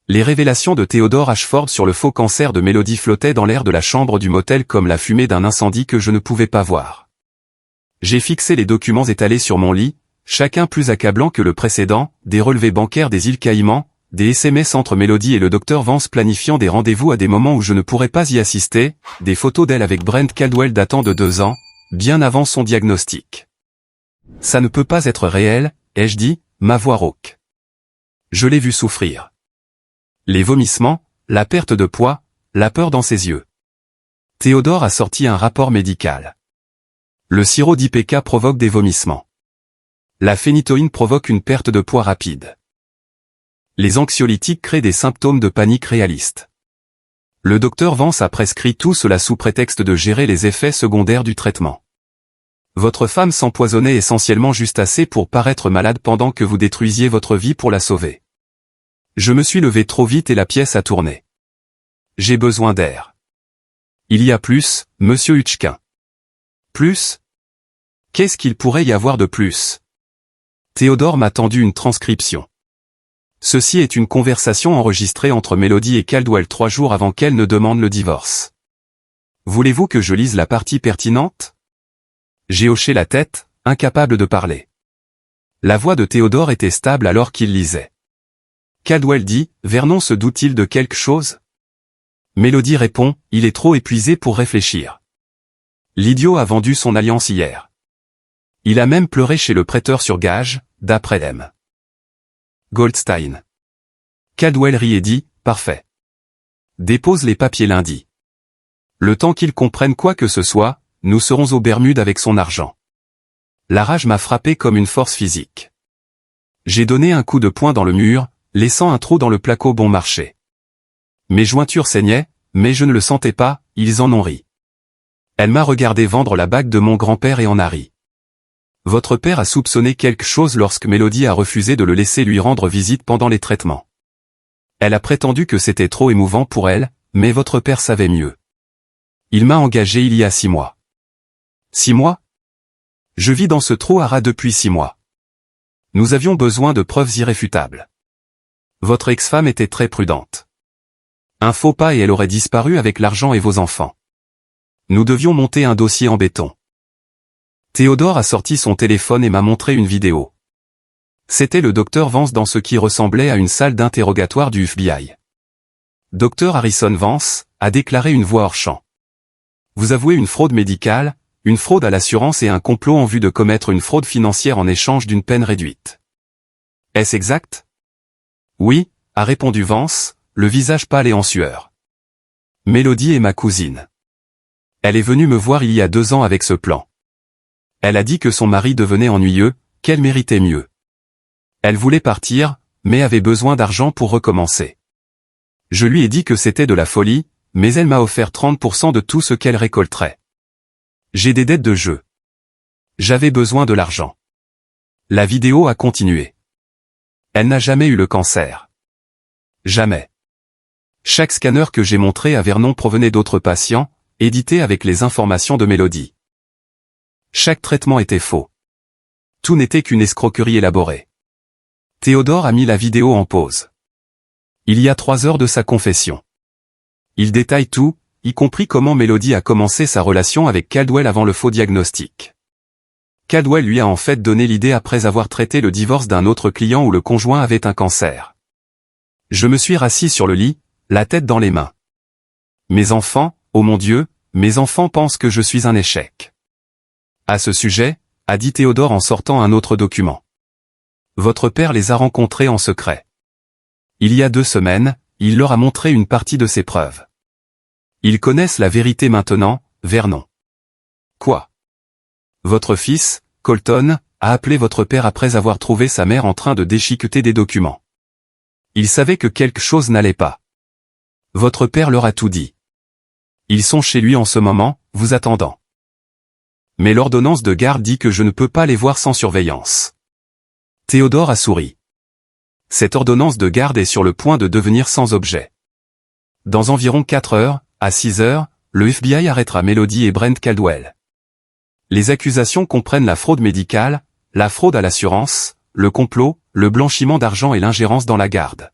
Les révélations de Theodore Ashford sur le faux cancer de Mélodie flottaient dans l'air de la chambre du motel comme la fumée d'un incendie que je ne pouvais pas voir. J'ai fixé les documents étalés sur mon lit, chacun plus accablant que le précédent, des relevés bancaires des îles Caïmans, des SMS entre Mélodie et le docteur Vance planifiant des rendez-vous à des moments où je ne pourrais pas y assister, des photos d'elle avec Brent Caldwell datant de 2 ans, bien avant son diagnostic. Ça ne peut pas être réel, ai-je dit, ma voix rauque. Je l'ai vu souffrir. Les vomissements, la perte de poids, la peur dans ses yeux. Théodore a sorti un rapport médical. Le sirop d'IPK provoque des vomissements. La phénitoïne provoque une perte de poids rapide. Les anxiolytiques créent des symptômes de panique réalistes. Le docteur Vance a prescrit tout cela sous prétexte de gérer les effets secondaires du traitement. Votre femme s'empoisonnait essentiellement juste assez pour paraître malade pendant que vous détruisiez votre vie pour la sauver. Je me suis levé trop vite et la pièce a tourné. J'ai besoin d'air. Il y a plus, monsieur Hutchkin. Plus? Qu'est-ce qu'il pourrait y avoir de plus? Théodore m'a tendu une transcription. Ceci est une conversation enregistrée entre Mélodie et Caldwell 3 jours avant qu'elle ne demande le divorce. Voulez-vous que je lise la partie pertinente? J'ai hoché la tête, incapable de parler. La voix de Théodore était stable alors qu'il lisait. Caldwell dit, Vernon se doute-t-il de quelque chose? Mélodie répond, il est trop épuisé pour réfléchir. L'idiot a vendu son alliance hier. Il a même pleuré chez le prêteur sur gage, d'après M. Goldstein. Caldwell rit et dit, parfait. Dépose les papiers lundi. Le temps qu'ils comprennent quoi que ce soit, nous serons aux Bermudes avec son argent. La rage m'a frappé comme une force physique. J'ai donné un coup de poing dans le mur, laissant un trou dans le placo bon marché. Mes jointures saignaient, mais je ne le sentais pas, ils en ont ri. Elle m'a regardé vendre la bague de mon grand-père et en a ri. Votre père a soupçonné quelque chose lorsque Mélodie a refusé de le laisser lui rendre visite pendant les traitements. Elle a prétendu que c'était trop émouvant pour elle, mais votre père savait mieux. Il m'a engagé il y a 6 mois. 6 mois? Je vis dans ce trou à rats depuis 6 mois. Nous avions besoin de preuves irréfutables. Votre ex-femme était très prudente. Un faux pas et elle aurait disparu avec l'argent et vos enfants. Nous devions monter un dossier en béton. Théodore a sorti son téléphone et m'a montré une vidéo. C'était le docteur Vance dans ce qui ressemblait à une salle d'interrogatoire du FBI. Dr Harrison Vance a déclaré une voix hors champ. Vous avouez une fraude médicale, une fraude à l'assurance et un complot en vue de commettre une fraude financière en échange d'une peine réduite. Est-ce exact? Oui, a répondu Vance, le visage pâle et en sueur. Mélodie est ma cousine. Elle est venue me voir il y a 2 ans avec ce plan. Elle a dit que son mari devenait ennuyeux, qu'elle méritait mieux. Elle voulait partir, mais avait besoin d'argent pour recommencer. Je lui ai dit que c'était de la folie, mais elle m'a offert 30% de tout ce qu'elle récolterait. J'ai des dettes de jeu. J'avais besoin de l'argent. La vidéo a continué. Elle n'a jamais eu le cancer. Jamais. Chaque scanner que j'ai montré à Vernon provenait d'autres patients, édités avec les informations de Mélodie. Chaque traitement était faux. Tout n'était qu'une escroquerie élaborée. Théodore a mis la vidéo en pause. Il y a 3 heures de sa confession. Il détaille tout, y compris comment Mélodie a commencé sa relation avec Caldwell avant le faux diagnostic. Caldwell lui a en fait donné l'idée après avoir traité le divorce d'un autre client où le conjoint avait un cancer. Je me suis rassis sur le lit, la tête dans les mains. Mes enfants, oh mon Dieu, mes enfants pensent que je suis un échec. À ce sujet, a dit Théodore en sortant un autre document. Votre père les a rencontrés en secret. Il y a 2 semaines, il leur a montré une partie de ses preuves. Ils connaissent la vérité maintenant, Vernon. Quoi? Votre fils, Colton, a appelé votre père après avoir trouvé sa mère en train de déchiqueter des documents. Il savait que quelque chose n'allait pas. Votre père leur a tout dit. Ils sont chez lui en ce moment, vous attendant. Mais l'ordonnance de garde dit que je ne peux pas les voir sans surveillance. Théodore a souri. Cette ordonnance de garde est sur le point de devenir sans objet. Dans environ 4 heures, à 6 heures, le FBI arrêtera Mélodie et Brent Caldwell. Les accusations comprennent la fraude médicale, la fraude à l'assurance, le complot, le blanchiment d'argent et l'ingérence dans la garde.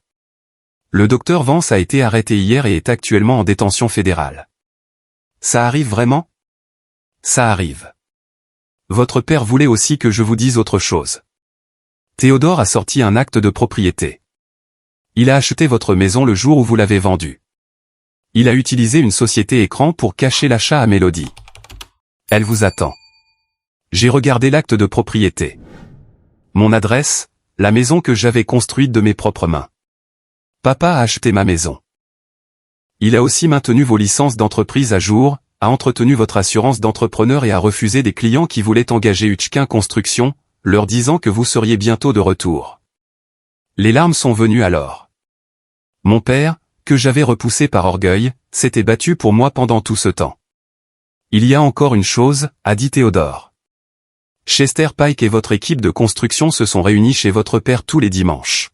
Le docteur Vance a été arrêté hier et est actuellement en détention fédérale. Ça arrive vraiment? Ça arrive. Votre père voulait aussi que je vous dise autre chose. Théodore a sorti un acte de propriété. Il a acheté votre maison le jour où vous l'avez vendue. Il a utilisé une société écran pour cacher l'achat à Mélodie. Elle vous attend. J'ai regardé l'acte de propriété. Mon adresse, la maison que j'avais construite de mes propres mains. Papa a acheté ma maison. Il a aussi maintenu vos licences d'entreprise à jour, a entretenu votre assurance d'entrepreneur et a refusé des clients qui voulaient engager Hutchkin Construction, leur disant que vous seriez bientôt de retour. Les larmes sont venues alors. Mon père, que j'avais repoussé par orgueil, s'était battu pour moi pendant tout ce temps. Il y a encore une chose, a dit Théodore. Chester Pike et votre équipe de construction se sont réunis chez votre père tous les dimanches.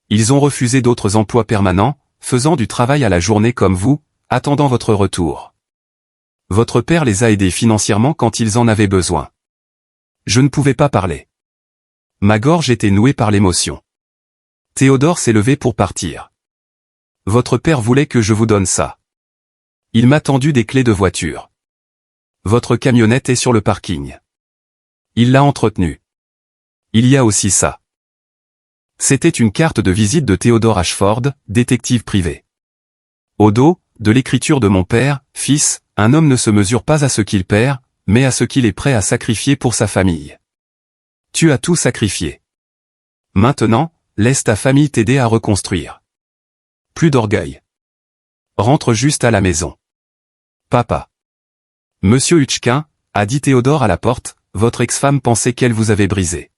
Ils ont refusé d'autres emplois permanents, faisant du travail à la journée comme vous, attendant votre retour. Votre père les a aidés financièrement quand ils en avaient besoin. Je ne pouvais pas parler. Ma gorge était nouée par l'émotion. Théodore s'est levé pour partir. Votre père voulait que je vous donne ça. Il m'a tendu des clés de voiture. Votre camionnette est sur le parking. Il l'a entretenue. Il y a aussi ça. C'était une carte de visite de Theodore Ashford, détective privé. Au dos, de l'écriture de mon père, fils, un homme ne se mesure pas à ce qu'il perd, mais à ce qu'il est prêt à sacrifier pour sa famille. Tu as tout sacrifié. Maintenant, laisse ta famille t'aider à reconstruire. Plus d'orgueil. Rentre juste à la maison. Papa. Monsieur Hutchkin, a dit Théodore à la porte, votre ex-femme pensait qu'elle vous avait brisé.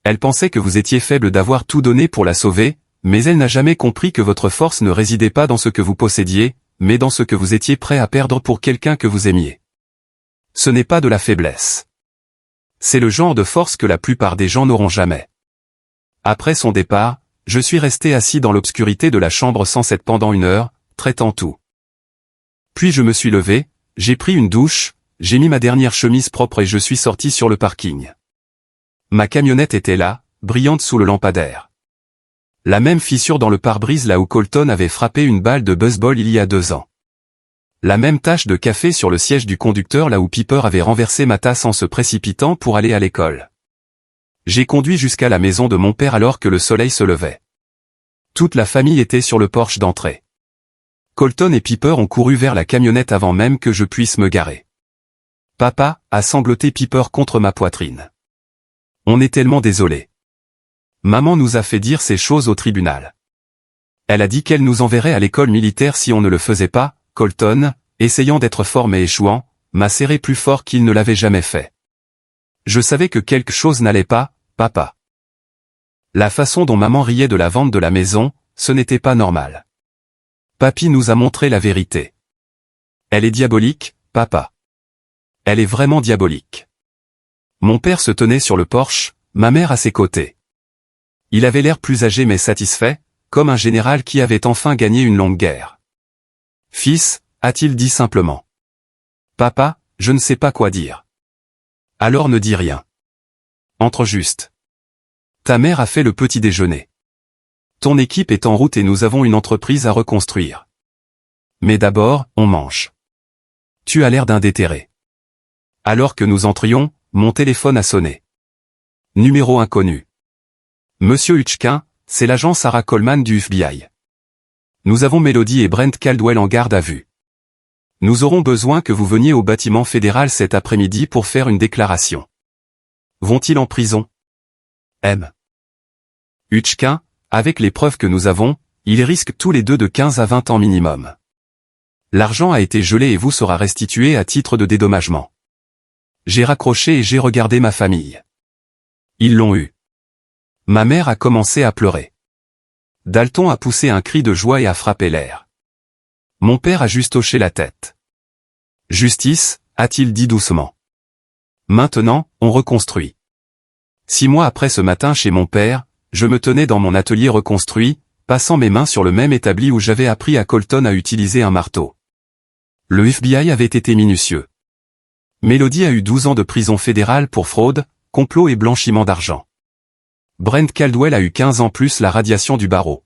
Elle pensait que vous étiez faible d'avoir tout donné pour la sauver, mais elle n'a jamais compris que votre force ne résidait pas dans ce que vous possédiez, mais dans ce que vous étiez prêt à perdre pour quelqu'un que vous aimiez. Ce n'est pas de la faiblesse. C'est le genre de force que la plupart des gens n'auront jamais. Après son départ, je suis resté assis dans l'obscurité de la chambre sans cesse pendant 1 heure, traitant tout. Puis je me suis levé, j'ai pris une douche, j'ai mis ma dernière chemise propre et je suis sorti sur le parking. Ma camionnette était là, brillante sous le lampadaire. La même fissure dans le pare-brise là où Colton avait frappé une balle de baseball il y a 2 ans. La même tache de café sur le siège du conducteur là où Piper avait renversé ma tasse en se précipitant pour aller à l'école. J'ai conduit jusqu'à la maison de mon père alors que le soleil se levait. Toute la famille était sur le porche d'entrée. Colton et Piper ont couru vers la camionnette avant même que je puisse me garer. Papa, a sangloté Piper contre ma poitrine. On est tellement désolé. Maman nous a fait dire ces choses au tribunal. Elle a dit qu'elle nous enverrait à l'école militaire si on ne le faisait pas. Colton, essayant d'être fort mais échouant, m'a serré plus fort qu'il ne l'avait jamais fait. Je savais que quelque chose n'allait pas, papa. La façon dont maman riait de la vente de la maison, ce n'était pas normal. Papy nous a montré la vérité. Elle est diabolique, papa. Elle est vraiment diabolique. Mon père se tenait sur le porche, ma mère à ses côtés. Il avait l'air plus âgé mais satisfait, comme un général qui avait enfin gagné une longue guerre. Fils, a-t-il dit simplement. Papa, je ne sais pas quoi dire. Alors ne dis rien. Entre juste. Ta mère a fait le petit déjeuner. Ton équipe est en route et nous avons une entreprise à reconstruire. Mais d'abord, on mange. Tu as l'air d'un déterré. Alors que nous entrions, mon téléphone a sonné. Numéro inconnu. Monsieur Hutchkin, c'est l'agent Sarah Coleman du FBI. Nous avons Mélodie et Brent Caldwell en garde à vue. Nous aurons besoin que vous veniez au bâtiment fédéral cet après-midi pour faire une déclaration. Vont-ils en prison? Hutchkin, avec les preuves que nous avons, ils risquent tous les deux de 15 à 20 ans minimum. L'argent a été gelé et vous sera restitué à titre de dédommagement. J'ai raccroché et j'ai regardé ma famille. Ils l'ont eu. Ma mère a commencé à pleurer. Dalton a poussé un cri de joie et a frappé l'air. Mon père a juste hoché la tête. Justice, a-t-il dit doucement. Maintenant, on reconstruit. 6 mois après ce matin chez mon père, je me tenais dans mon atelier reconstruit, passant mes mains sur le même établi où j'avais appris à Colton à utiliser un marteau. Le FBI avait été minutieux. Mélodie a eu 12 ans de prison fédérale pour fraude, complot et blanchiment d'argent. Brent Caldwell a eu 15 ans plus la radiation du barreau.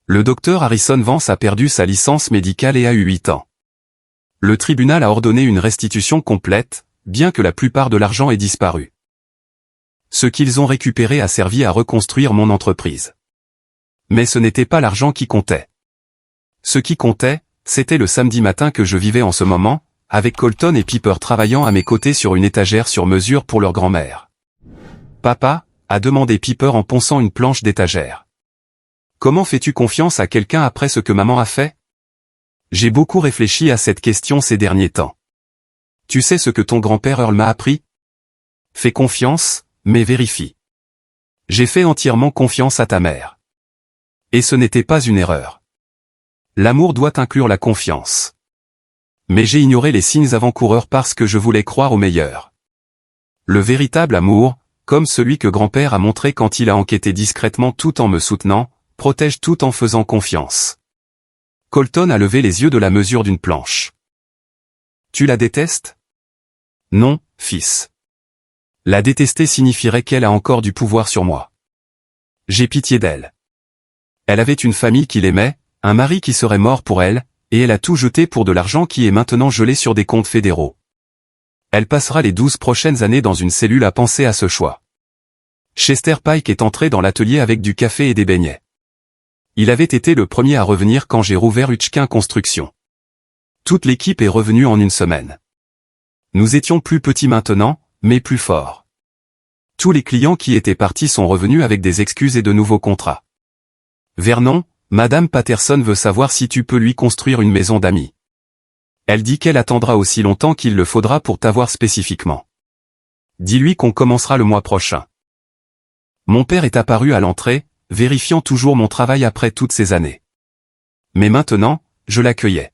Le docteur Harrison Vance a perdu sa licence médicale et a eu 8 ans. Le tribunal a ordonné une restitution complète, bien que la plupart de l'argent ait disparu. Ce qu'ils ont récupéré a servi à reconstruire mon entreprise. Mais ce n'était pas l'argent qui comptait. Ce qui comptait, c'était le samedi matin que je vivais en ce moment, avec Colton et Piper travaillant à mes côtés sur une étagère sur mesure pour leur grand-mère. « Papa » a demandé Piper en ponçant une planche d'étagère. « Comment fais-tu confiance à quelqu'un après ce que maman a fait ?» J'ai beaucoup réfléchi à cette question ces derniers temps. Tu sais ce que ton grand-père Earl m'a appris? Fais confiance, mais vérifie. J'ai fait entièrement confiance à ta mère. Et ce n'était pas une erreur. L'amour doit inclure la confiance. Mais j'ai ignoré les signes avant-coureurs parce que je voulais croire au meilleur. Le véritable amour, comme celui que grand-père a montré quand il a enquêté discrètement tout en me soutenant, protège tout en faisant confiance. Colton a levé les yeux de la mesure d'une planche. Tu la détestes? Non, fils. La détester signifierait qu'elle a encore du pouvoir sur moi. J'ai pitié d'elle. Elle avait une famille qui l'aimait, un mari qui serait mort pour elle, et elle a tout jeté pour de l'argent qui est maintenant gelé sur des comptes fédéraux. Elle passera les 12 prochaines années dans une cellule à penser à ce choix. Chester Pike est entré dans l'atelier avec du café et des beignets. Il avait été le premier à revenir quand j'ai rouvert Hutchkin Construction. Toute l'équipe est revenue en une semaine. Nous étions plus petits maintenant, mais plus forts. Tous les clients qui étaient partis sont revenus avec des excuses et de nouveaux contrats. Vernon, Madame Patterson veut savoir si tu peux lui construire une maison d'amis. Elle dit qu'elle attendra aussi longtemps qu'il le faudra pour t'avoir spécifiquement. Dis-lui qu'on commencera le mois prochain. Mon père est apparu à l'entrée, vérifiant toujours mon travail après toutes ces années. Mais maintenant, je l'accueillais.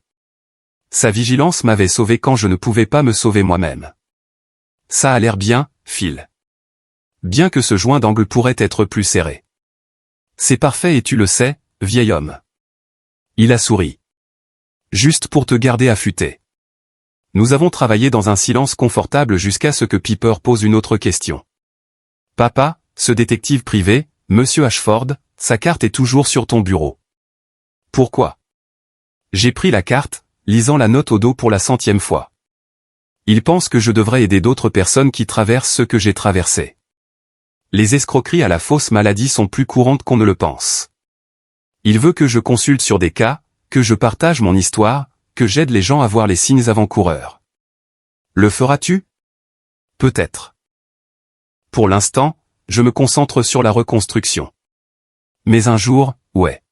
Sa vigilance m'avait sauvé quand je ne pouvais pas me sauver moi-même. Ça a l'air bien, Phil. Bien que ce joint d'angle pourrait être plus serré. C'est parfait et tu le sais, vieil homme. Il a souri. Juste pour te garder affûté. Nous avons travaillé dans un silence confortable jusqu'à ce que Piper pose une autre question. Papa, ce détective privé, Monsieur Ashford, sa carte est toujours sur ton bureau. Pourquoi? J'ai pris la carte, lisant la note au dos pour la 100e fois. Il pense que je devrais aider d'autres personnes qui traversent ce que j'ai traversé. Les escroqueries à la fausse maladie sont plus courantes qu'on ne le pense. Il veut que je consulte sur des cas, que je partage mon histoire, que j'aide les gens à voir les signes avant-coureurs. Le feras-tu? Peut-être. Pour l'instant, je me concentre sur la reconstruction. Mais un jour, ouais.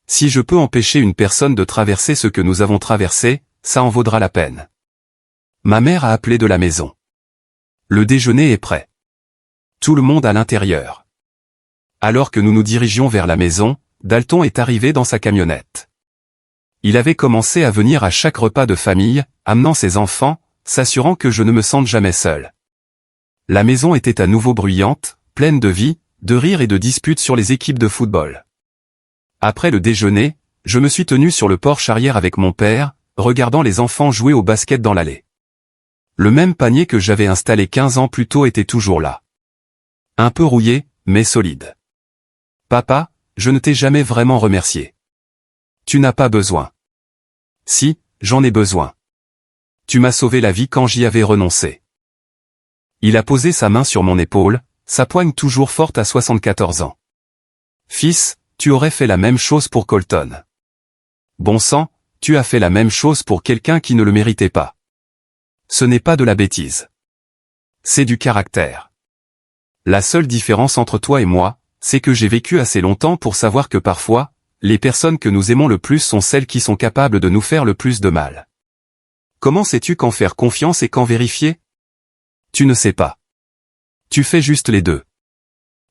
Si je peux empêcher une personne de traverser ce que nous avons traversé, ça en vaudra la peine. Ma mère a appelé de la maison. Le déjeuner est prêt. Tout le monde à l'intérieur. Alors que nous nous dirigions vers la maison, Dalton est arrivé dans sa camionnette. Il avait commencé à venir à chaque repas de famille, amenant ses enfants, s'assurant que je ne me sente jamais seul. La maison était à nouveau bruyante, pleine de vie, de rires et de disputes sur les équipes de football. Après le déjeuner, je me suis tenu sur le porche arrière avec mon père, regardant les enfants jouer au basket dans l'allée. Le même panier que j'avais installé 15 ans plus tôt était toujours là. Un peu rouillé, mais solide. Papa, je ne t'ai jamais vraiment remercié. Tu n'as pas besoin. Si, j'en ai besoin. Tu m'as sauvé la vie quand j'y avais renoncé. Il a posé sa main sur mon épaule, sa poigne toujours forte à 74 ans. Fils, tu aurais fait la même chose pour Colton. Bon sang, tu as fait la même chose pour quelqu'un qui ne le méritait pas. Ce n'est pas de la bêtise. C'est du caractère. La seule différence entre toi et moi, c'est que j'ai vécu assez longtemps pour savoir que parfois, les personnes que nous aimons le plus sont celles qui sont capables de nous faire le plus de mal. Comment sais-tu quand faire confiance et quand vérifier? Tu ne sais pas. Tu fais juste les deux.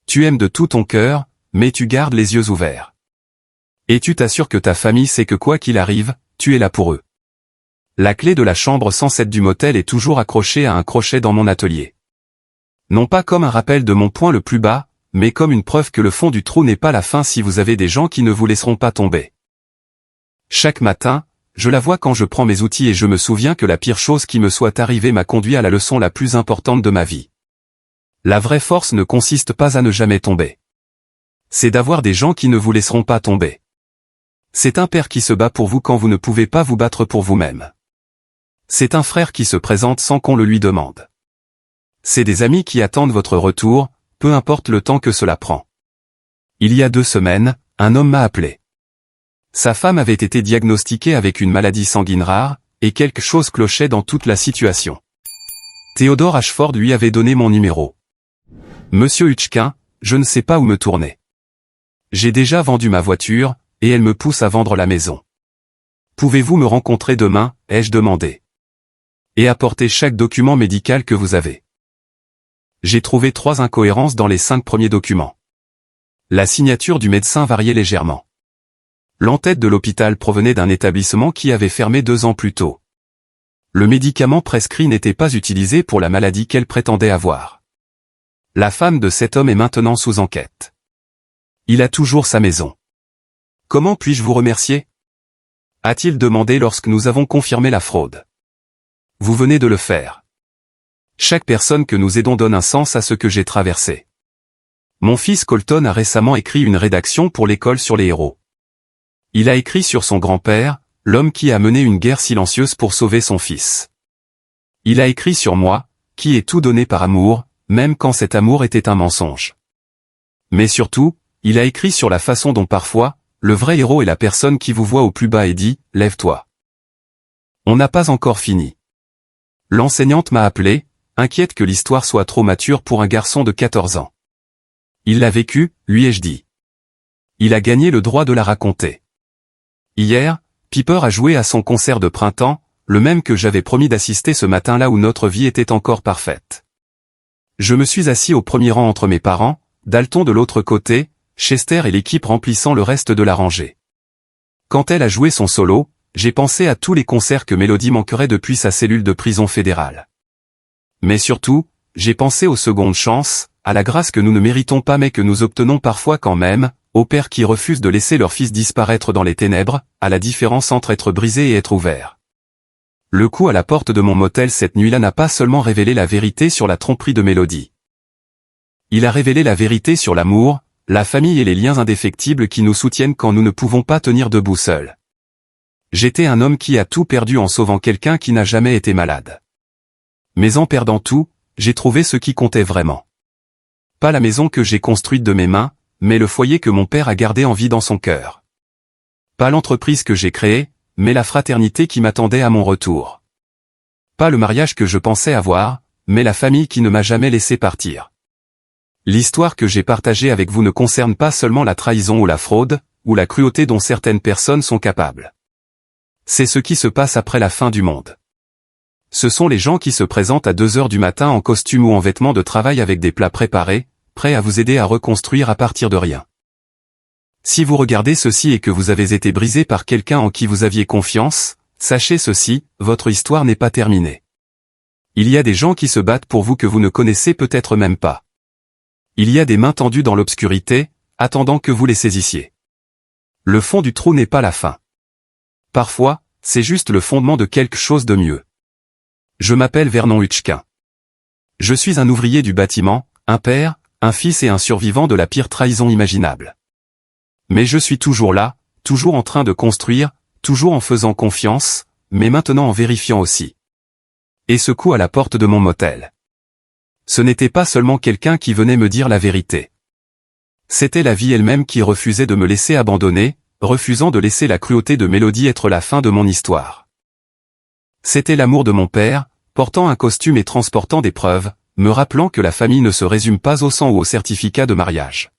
Tu aimes de tout ton cœur, mais tu gardes les yeux ouverts. Et tu t'assures que ta famille sait que quoi qu'il arrive, tu es là pour eux. La clé de la chambre 107 du motel est toujours accrochée à un crochet dans mon atelier. Non pas comme un rappel de mon point le plus bas, mais comme une preuve que le fond du trou n'est pas la fin si vous avez des gens qui ne vous laisseront pas tomber. Chaque matin, je la vois quand je prends mes outils et je me souviens que la pire chose qui me soit arrivée m'a conduit à la leçon la plus importante de ma vie. La vraie force ne consiste pas à ne jamais tomber. C'est d'avoir des gens qui ne vous laisseront pas tomber. C'est un père qui se bat pour vous quand vous ne pouvez pas vous battre pour vous-même. C'est un frère qui se présente sans qu'on le lui demande. C'est des amis qui attendent votre retour, peu importe le temps que cela prend. Il y a 2 semaines, un homme m'a appelé. Sa femme avait été diagnostiquée avec une maladie sanguine rare, et quelque chose clochait dans toute la situation. Theodore Ashford lui avait donné mon numéro. Monsieur Hutchkin, je ne sais pas où me tourner. J'ai déjà vendu ma voiture, et elle me pousse à vendre la maison. Pouvez-vous me rencontrer demain, ai-je demandé. Et apporter chaque document médical que vous avez. J'ai trouvé 3 incohérences dans les 5 premiers documents. La signature du médecin variait légèrement. L'entête de l'hôpital provenait d'un établissement qui avait fermé 2 ans plus tôt. Le médicament prescrit n'était pas utilisé pour la maladie qu'elle prétendait avoir. La femme de cet homme est maintenant sous enquête. Il a toujours sa maison. Comment puis-je vous remercier? A-t-il demandé lorsque nous avons confirmé la fraude. Vous venez de le faire. Chaque personne que nous aidons donne un sens à ce que j'ai traversé. Mon fils Colton a récemment écrit une rédaction pour l'école sur les héros. Il a écrit sur son grand-père, l'homme qui a mené une guerre silencieuse pour sauver son fils. Il a écrit sur moi, qui ai tout donné par amour, même quand cet amour était un mensonge. Mais surtout, il a écrit sur la façon dont parfois, le vrai héros est la personne qui vous voit au plus bas et dit « Lève-toi ». On n'a pas encore fini. L'enseignante m'a appelé, inquiète que l'histoire soit trop mature pour un garçon de 14 ans. Il l'a vécu, lui ai-je dit. Il a gagné le droit de la raconter. Hier, Piper a joué à son concert de printemps, le même que j'avais promis d'assister ce matin-là où notre vie était encore parfaite. Je me suis assis au premier rang entre mes parents, Dalton de l'autre côté, Chester et l'équipe remplissant le reste de la rangée. Quand elle a joué son solo, j'ai pensé à tous les concerts que Mélodie manquerait depuis sa cellule de prison fédérale. Mais surtout, j'ai pensé aux secondes chances, à la grâce que nous ne méritons pas mais que nous obtenons parfois quand même, aux pères qui refusent de laisser leur fils disparaître dans les ténèbres, à la différence entre être brisé et être ouvert. Le coup à la porte de mon motel cette nuit-là n'a pas seulement révélé la vérité sur la tromperie de Mélodie. Il a révélé la vérité sur l'amour, la famille et les liens indéfectibles qui nous soutiennent quand nous ne pouvons pas tenir debout seuls. J'étais un homme qui a tout perdu en sauvant quelqu'un qui n'a jamais été malade. Mais en perdant tout, j'ai trouvé ce qui comptait vraiment. Pas la maison que j'ai construite de mes mains, mais le foyer que mon père a gardé en vie dans son cœur. Pas l'entreprise que j'ai créée, mais la fraternité qui m'attendait à mon retour. Pas le mariage que je pensais avoir, mais la famille qui ne m'a jamais laissé partir. L'histoire que j'ai partagée avec vous ne concerne pas seulement la trahison ou la fraude, ou la cruauté dont certaines personnes sont capables. C'est ce qui se passe après la fin du monde. Ce sont les gens qui se présentent à 2 heures du matin en costume ou en vêtements de travail avec des plats préparés, prêts à vous aider à reconstruire à partir de rien. Si vous regardez ceci et que vous avez été brisé par quelqu'un en qui vous aviez confiance, sachez ceci, votre histoire n'est pas terminée. Il y a des gens qui se battent pour vous que vous ne connaissez peut-être même pas. Il y a des mains tendues dans l'obscurité, attendant que vous les saisissiez. Le fond du trou n'est pas la fin. Parfois, c'est juste le fondement de quelque chose de mieux. Je m'appelle Vernon Hutchkin. Je suis un ouvrier du bâtiment, un père, un fils et un survivant de la pire trahison imaginable. Mais je suis toujours là, toujours en train de construire, toujours en faisant confiance, mais maintenant en vérifiant aussi. Et ce coup à la porte de mon motel. Ce n'était pas seulement quelqu'un qui venait me dire la vérité. C'était la vie elle-même qui refusait de me laisser abandonner, refusant de laisser la cruauté de Mélodie être la fin de mon histoire. C'était l'amour de mon père, portant un costume et transportant des preuves, me rappelant que la famille ne se résume pas au sang ou au certificat de mariage.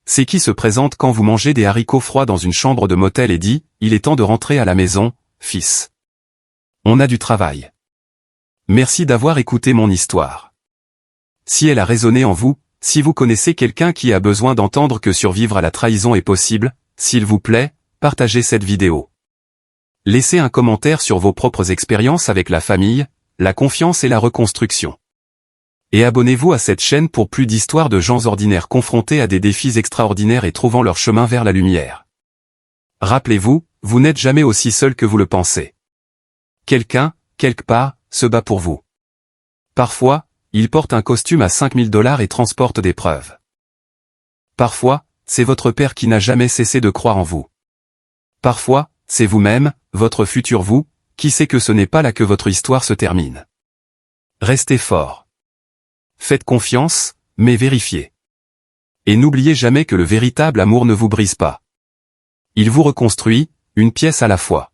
C'est qui se présente quand vous mangez des haricots froids dans une chambre de motel et dit « Il est temps de rentrer à la maison, fils. On a du travail. » Merci d'avoir écouté mon histoire. Si elle a résonné en vous, si vous connaissez quelqu'un qui a besoin d'entendre que survivre à la trahison est possible, s'il vous plaît, partagez cette vidéo. Laissez un commentaire sur vos propres expériences avec la famille, la confiance et la reconstruction. Et abonnez-vous à cette chaîne pour plus d'histoires de gens ordinaires confrontés à des défis extraordinaires et trouvant leur chemin vers la lumière. Rappelez-vous, vous n'êtes jamais aussi seul que vous le pensez. Quelqu'un, quelque part, se bat pour vous. Parfois, il porte un costume à 5000 $ et transporte des preuves. Parfois, c'est votre père qui n'a jamais cessé de croire en vous. Parfois, c'est vous-même, votre futur vous, qui sait que ce n'est pas là que votre histoire se termine. Restez fort. Faites confiance, mais vérifiez. Et n'oubliez jamais que le véritable amour ne vous brise pas. Il vous reconstruit, une pièce à la fois.